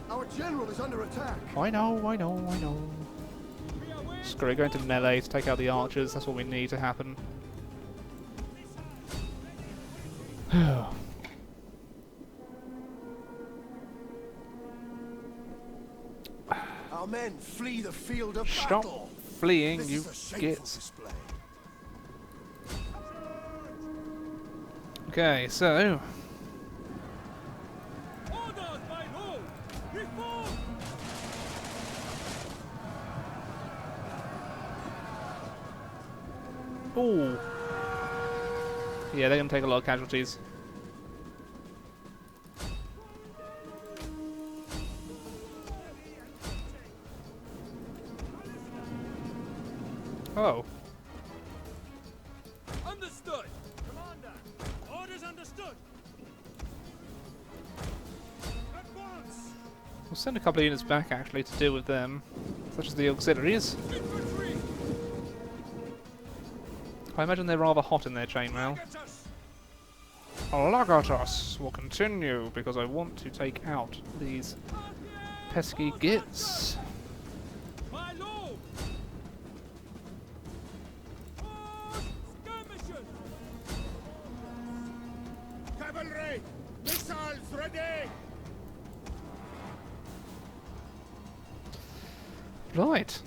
Our general is under attack. I know, I know, I know. Screw it, go into melee to take out the archers. That's what we need to happen. Our men flee the field of Stop battle. fleeing, This you is a shameful gits. display. Okay, so Orders, my lord! Reform! ooh. Yeah, they're gonna take a lot of casualties. Oh. Understood! Commander! Orders understood! Advance! We'll send a couple of units back actually to deal with them, such as the auxiliaries. Infantry! I imagine they're rather hot in their chainmail. Get us! Lagatos will continue because I want to take out these pesky gits. My lord! Skirmishers! Cavalry! Missiles ready! Right.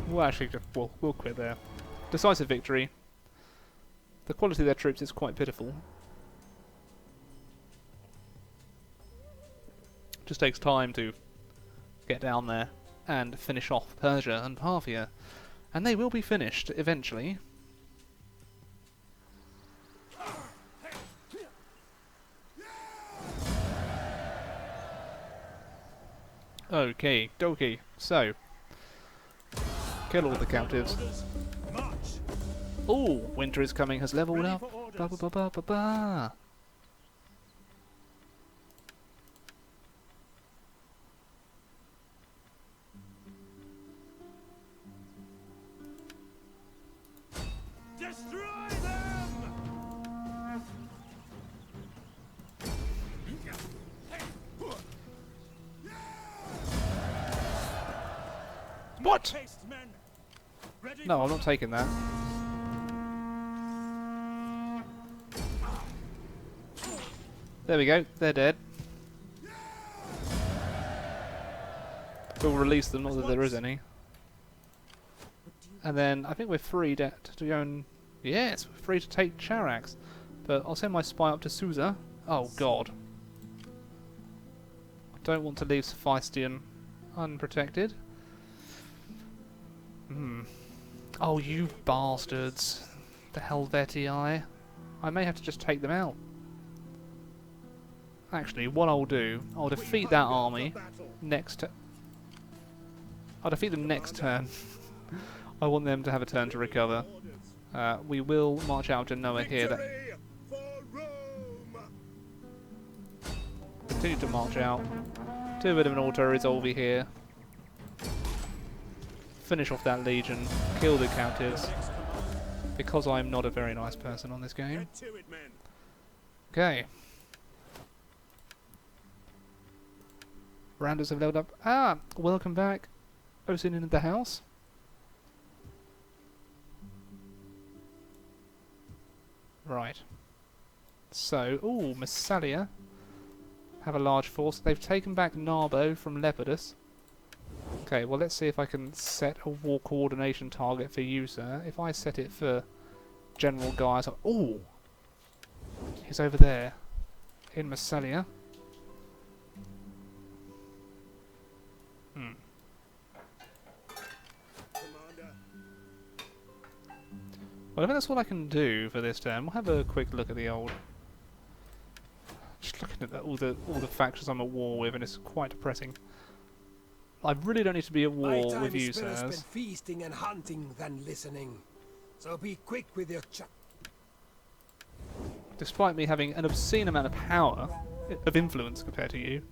Well, actually, we'll quit there. Decisive victory. The quality of their troops is quite pitiful. Just takes time to get down there and finish off Persia and Parthia. And they will be finished eventually. Okay, dokie. So, kill all the captives. March! Ooh, winter is coming has leveled Ready up. for orders. Ba ba ba ba ba. Destroy them! What? Haste, men! Ready No, for I'm not taking that. There we go, they're dead. We'll release them, not that there is any. And then I think we're free to go and... Yes, we're free to take Charax. But I'll send my spy up to Susa. Oh god. I don't want to leave Sophistian unprotected. Oh, you bastards. The Helvetii. I may have to just take them out. Actually, what I'll do, I'll defeat that army next... I'll defeat them next turn. I want them to have a turn to recover. We will march out to Noah here. That victory for Rome! continue to march out. Do a bit of an auto-resolve here. Finish off that legion. Kill the captives. Because I'm not a very nice person on this game. Get to it, men! Okay. Randos have leveled up. Ah! Welcome back. Osin in the house. Right. So, ooh, Massalia have a large force. They've taken back Narbo from Lepidus. Okay, well let's see if I can set a war coordination target for you, sir. If I set it for General Gaius... Ooh! He's over there. In Massalia. Commander! Well, I think that's all I can do for this turn. We'll have a quick look at the old... Just looking at all the factions I'm at war with, and it's quite depressing. I really don't need to be at My war time with you, is better spent sirs. feasting and hunting than listening. So be quick with your Despite me having an obscene amount of power, of influence compared to you.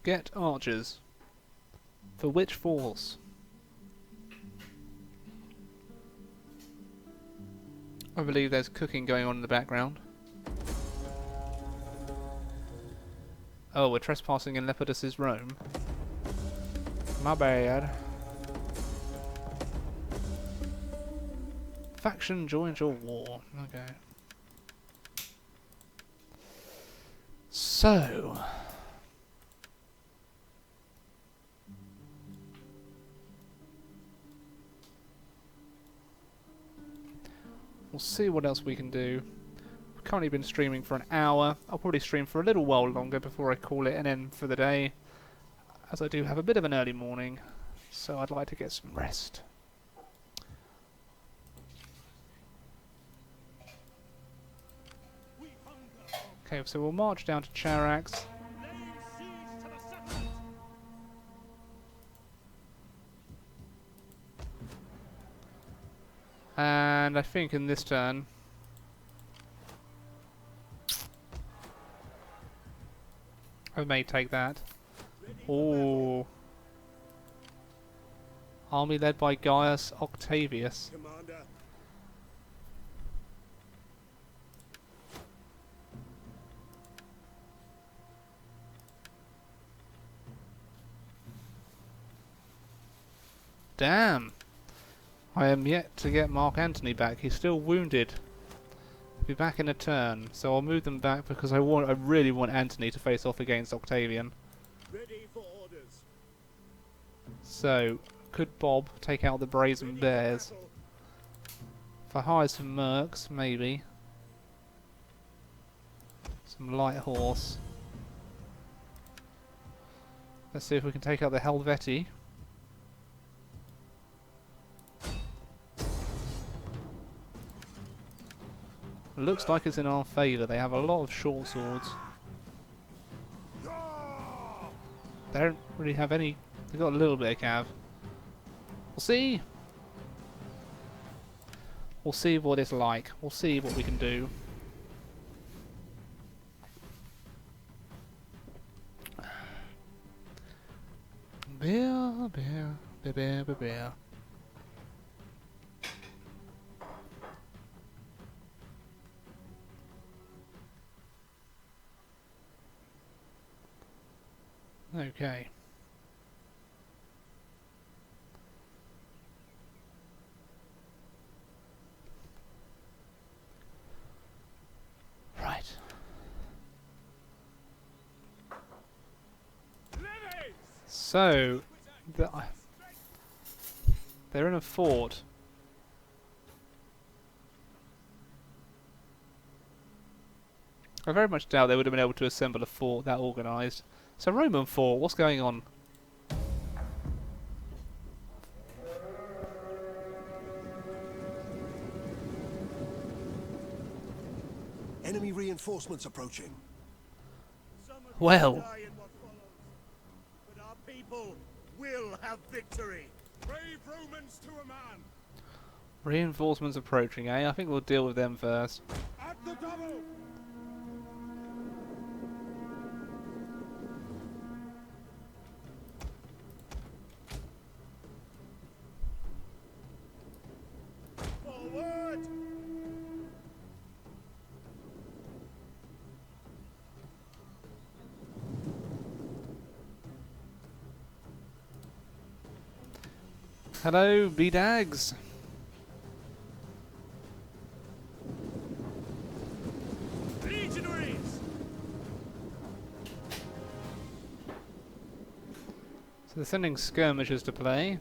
Get archers. For which force? I believe there's cooking going on in the background. Oh, we're trespassing in Lepidus's Rome. My bad. Faction joins your war. Okay. So... we'll see what else we can do. I've currently been streaming for an hour. I'll probably stream for a little while longer before I call it an end for the day, as I do have a bit of an early morning, so I'd like to get some rest. Okay, so we'll march down to Charax. And I think in this turn... I may take that. Oh. Army led by Gaius Octavius. Commander. Damn. I am yet to get Mark Antony back. He's still wounded. He'll be back in a turn, so I'll move them back because I really want Antony to face off against Octavian. Ready for orders. So, could Bob take out the Brazen Bears? If I hire some mercs, maybe. Some light horse. Let's see if we can take out the Helvetii. Looks like it's in our favour. They have a lot of short swords. They don't really have any... They've got a little bit of cav. We'll see. We'll see what it's like. We'll see what we can do. Beer, beer, beer, beer, beer, beer. Okay. Right. So, they're in a fort. I very much doubt they would have been able to assemble a fort that organised. So Roman fort, what's going on? Enemy reinforcements approaching. Some of you Well. die in what follows, but our people will have victory. Brave Romans to a man. Reinforcements approaching, eh? I think we'll deal with them first. At the double. Forward. Hello, B-Dags. Legionaries. So they're sending skirmishers to play.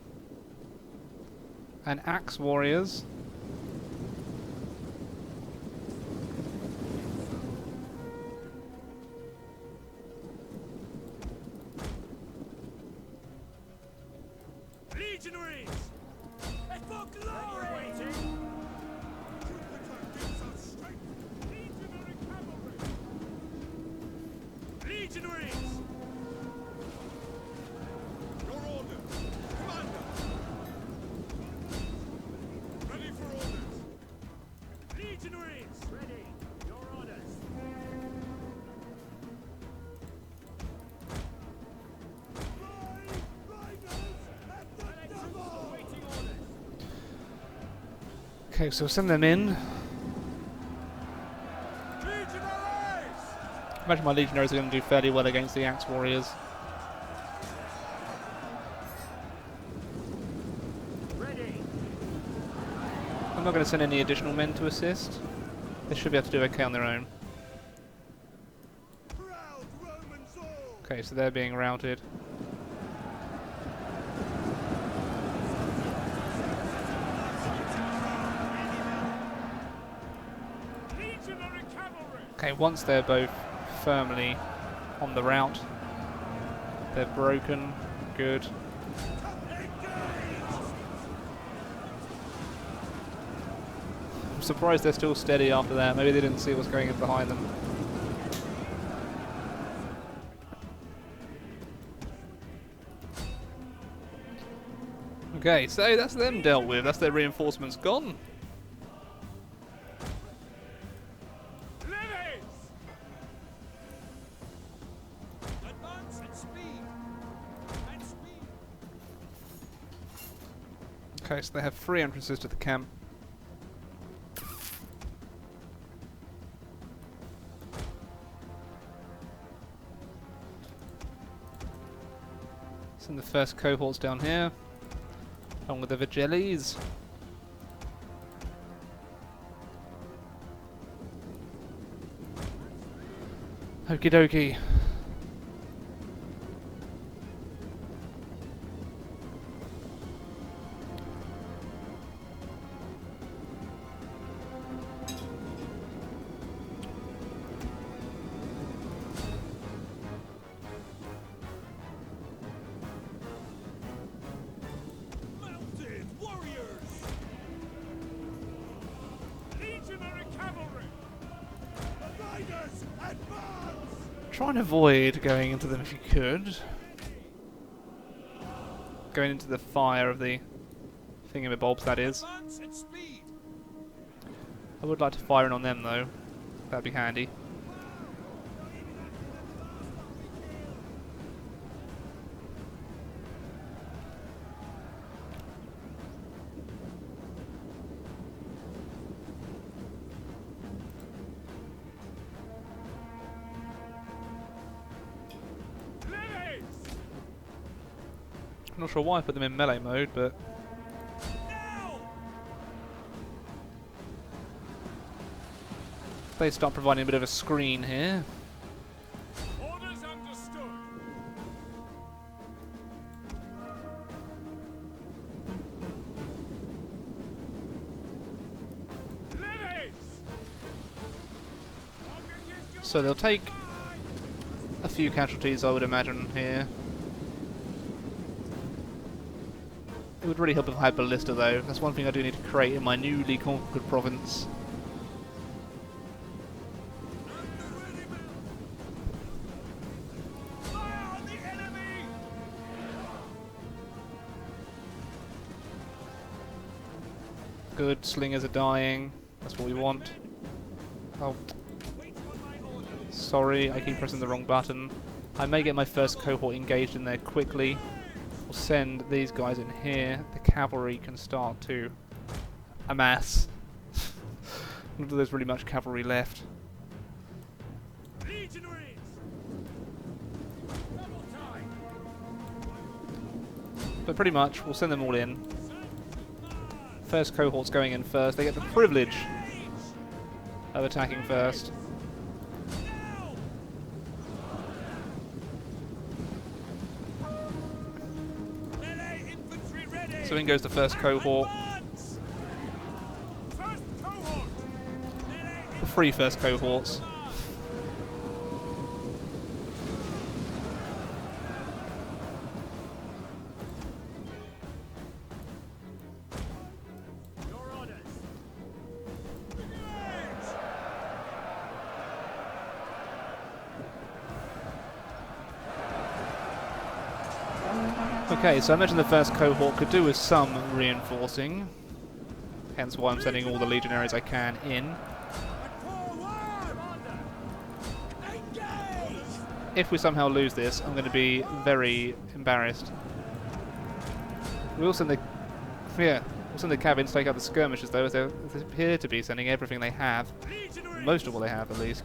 And axe warriors. Legionaries. For glory. Jupiter gives us strength. Legionary cavalry. Legionaries. Your orders, Commander. Okay, so we'll send them in. Imagine my legionaries are going to do fairly well against the axe warriors. I'm not going to send any additional men to assist. They should be able to do okay on their own. Okay, so they're being routed. Okay, once they're both firmly on the route, they're broken. Good. I'm surprised they're still steady after that. Maybe they didn't see what's going in behind them. Okay, so that's them dealt with. That's their reinforcements gone. Okay, so they have 3 entrances to the camp. Send the first cohorts down here, along with the Vigiles. Okie dokie. Try and avoid going into them if you could. Going into the fire of the thingamabobs, that is. I would like to fire in on them though. That'd be handy. I'm not sure why I put them in melee mode, but they start providing a bit of a screen here. Orders understood. So they'll take a few casualties, I would imagine, here. It would really help if I had ballista though. That's one thing I do need to create in my newly conquered province. Good, slingers are dying. That's what we want. Oh. Sorry, I keep pressing the wrong button. I may get my first cohort engaged in there quickly. We'll send these guys in here. The cavalry can start to amass. Not that there's really much cavalry left. But pretty much, we'll send them all in. First cohort's going in first. They get the privilege of attacking first. So in goes the first cohort. The 3 first cohorts. Okay, so I imagine the first cohort could do with some reinforcing. Hence why I'm sending all the legionaries I can in. If we somehow lose this, I'm going to be very embarrassed. We will send the... Yeah, We'll send the cav in to take out the skirmishers, though, as they appear to be sending everything they have. Most of what they have, at least.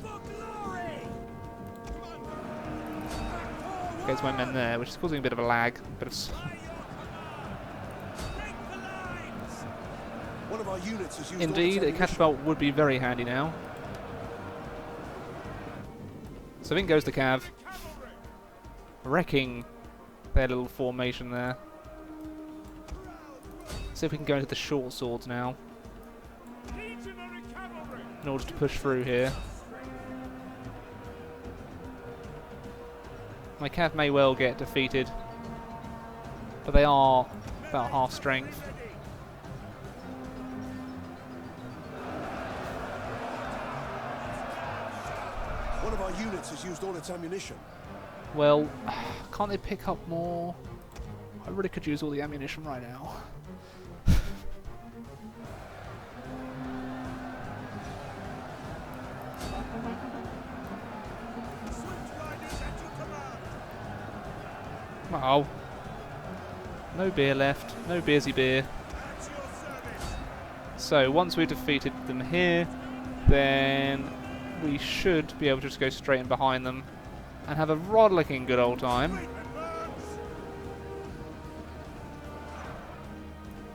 Gets my men there, which is causing a bit of a lag. One of our units has used Indeed, a catapult would be very handy now. So in goes the cav, wrecking their little formation there. See if we can go into the short swords now, in order to push through here. My cav may well get defeated, but they are about half strength. One of our units has used all its ammunition. Well, can't they pick up more? I really could use all the ammunition right now. Oh. No beer left. No beersy beer. So, once we've defeated them here, then we should be able to just go straight in behind them and have a rollicking good old time.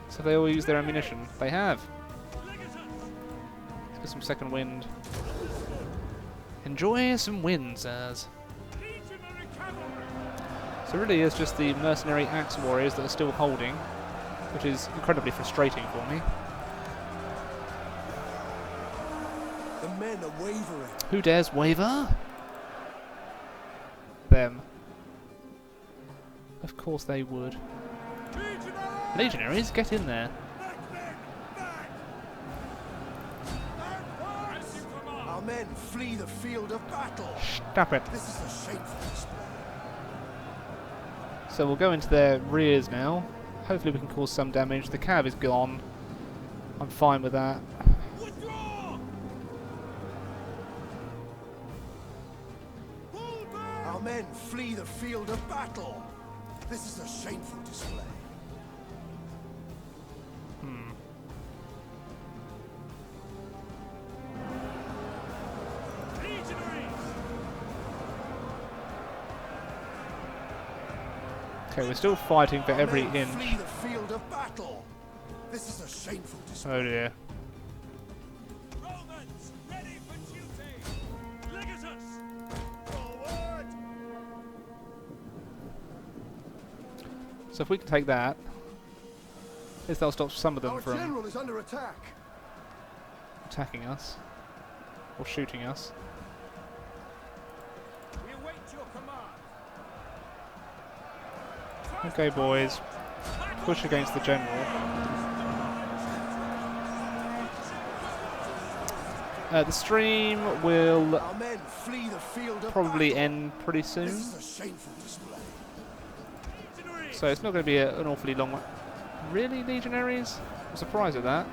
So they all use their ammunition. They have. Let's get some second wind. Enjoy some wind, sirs. So it really is just the mercenary axe warriors that are still holding, which is incredibly frustrating for me. The men are wavering. Who dares waver? Them. Of course they would. Legionaries, get in there. Our men flee the field of battle. Stop it. This is a shameful display. So we'll go into their rears now. Hopefully we can cause some damage. The cav is gone. I'm fine with that. Our men flee the field of battle. This is a shameful display. Okay, we're still fighting for every Men inch. flee the field of battle. This is a shameful display. Oh dear. Romans, ready for duty! Legatus! Forward! So if we can take that, at least that'll stop some of them Our from general is under attack. attacking us or shooting us. We await your command. Okay, boys, push against the general. The stream will Our men flee the field of probably battle. end pretty This soon, is a shameful display. so it's not going to be an awfully long one. Really, legionaries? I'm surprised at that.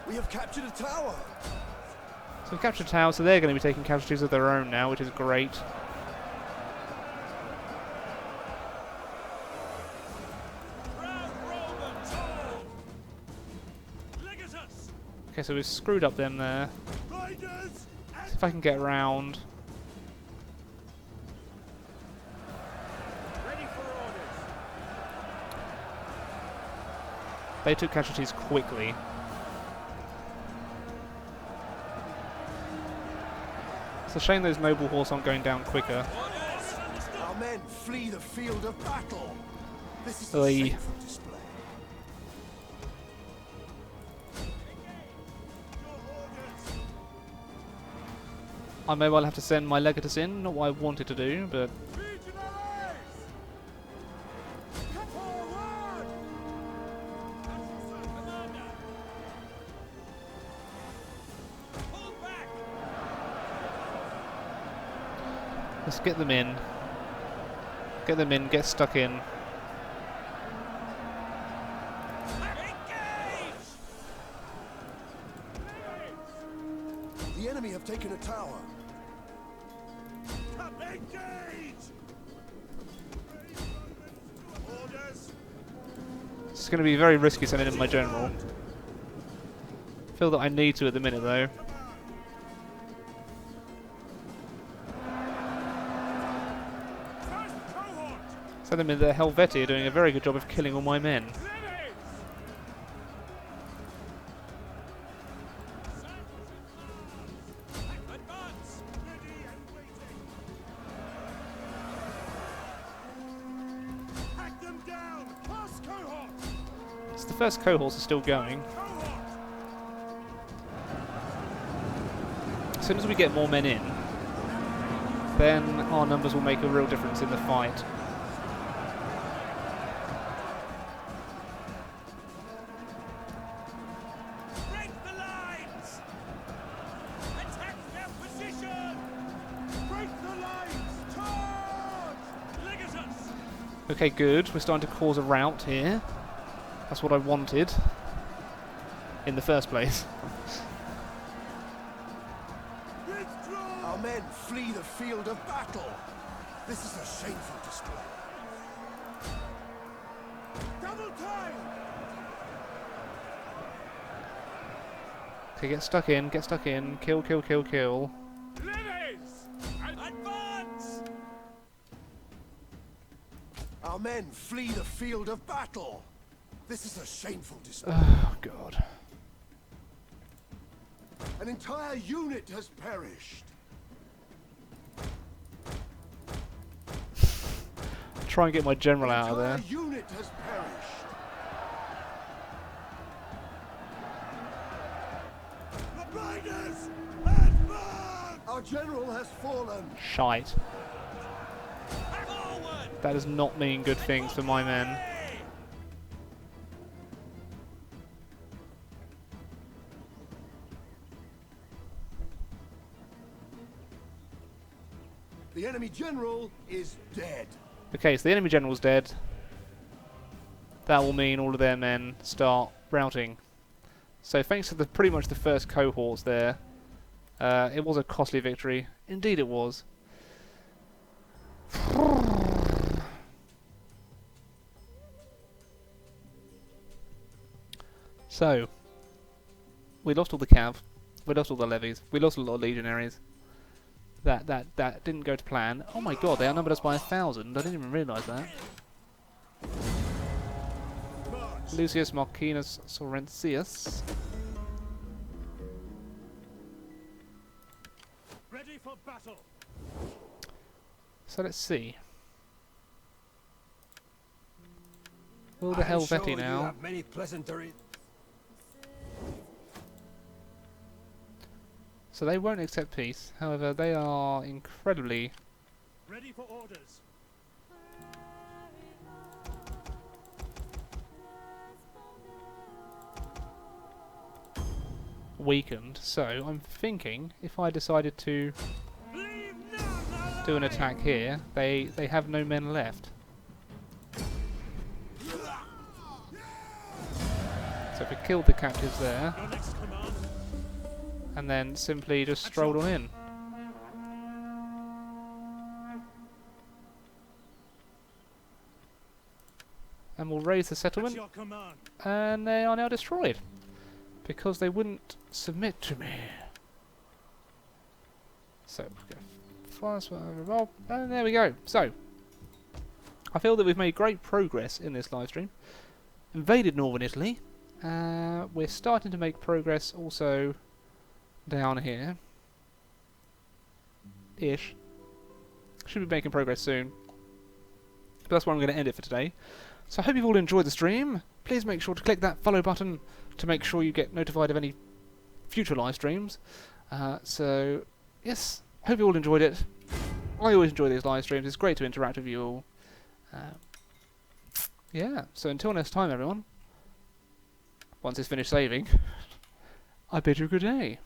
We have captured a tower. So we've captured towers, so they're going to be taking casualties of their own now, which is great. Proud Romans, hold! Legatus! Okay, so we've screwed up them there. Riders! See if I can get around. Ready for orders! They took casualties quickly. It's a shame those noble horse aren't going down quicker. Our men flee the field of battle. This is a Oi. shameful display. I may well have to send my legatus in, not what I wanted to do, but Legionaries! Come forward! Commander! Pull back! let's get them in. Get them in, get stuck in. Engage! The enemy have taken a tower. Engage! Orders! It's going to be very risky sending in my general. Feel that I need to at the minute though. First cohort! Send them in the Helvetii are doing a very good job of killing all my men. Levies! Advance! Ready and waiting! Hack them down! First cohort! So the first cohorts are still going. Cohort! As soon as we get more men in, then our numbers will make a real difference in the fight. Break the lines! Attack their position! Break the lines! Charge! Legatus! Okay, good. We're starting to cause a rout here. That's what I wanted in the first place. Withdraw! Our men flee the field of battle. This is a shameful display. Double time! Okay, get stuck in, kill, kill, kill, kill. Levies! Advance! Our men flee the field of battle. This is a shameful display. Oh, God. An entire unit has perished. Try and get my general out of An there. entire unit has perished. The riders! Advance! Our general has fallen. Shite. Forward! That does not mean good things for my men. The enemy general is dead. Okay, so the enemy general's dead. That will mean all of their men start routing. So thanks to pretty much the first cohorts there, it was a costly victory. Indeed it was. So, we lost all the cav, we lost all the levies, we lost a lot of legionaries. That didn't go to plan. Oh my god, they outnumbered us by 1,000. I didn't even realise that. Lucius Marcinus Sorrentius. Ready for battle! So let's see. Will the I'm Helvetii sure you now? have many pleasantries. So they won't accept peace. However, they are incredibly Ready for orders! weakened. So I'm thinking if I decided to Leave none do an alive! attack here, they have no men left. So if we killed the captives there, Your next command! and then simply just strolled on in. And we'll raise the That's settlement, your command! and they are now destroyed. Because they wouldn't submit to me. So, and there we go. So, I feel that we've made great progress in this live stream. Invaded northern Italy. We're starting to make progress also down here. Ish. Should be making progress soon. But that's where I'm going to end it for today. So I hope you've all enjoyed the stream. Please make sure to click that follow button to make sure you get notified of any future live streams. So, yes, hope you all enjoyed it. I always enjoy these live streams. It's great to interact with you all. Yeah, so until next time, everyone. Once it's finished saving, I bid you good day.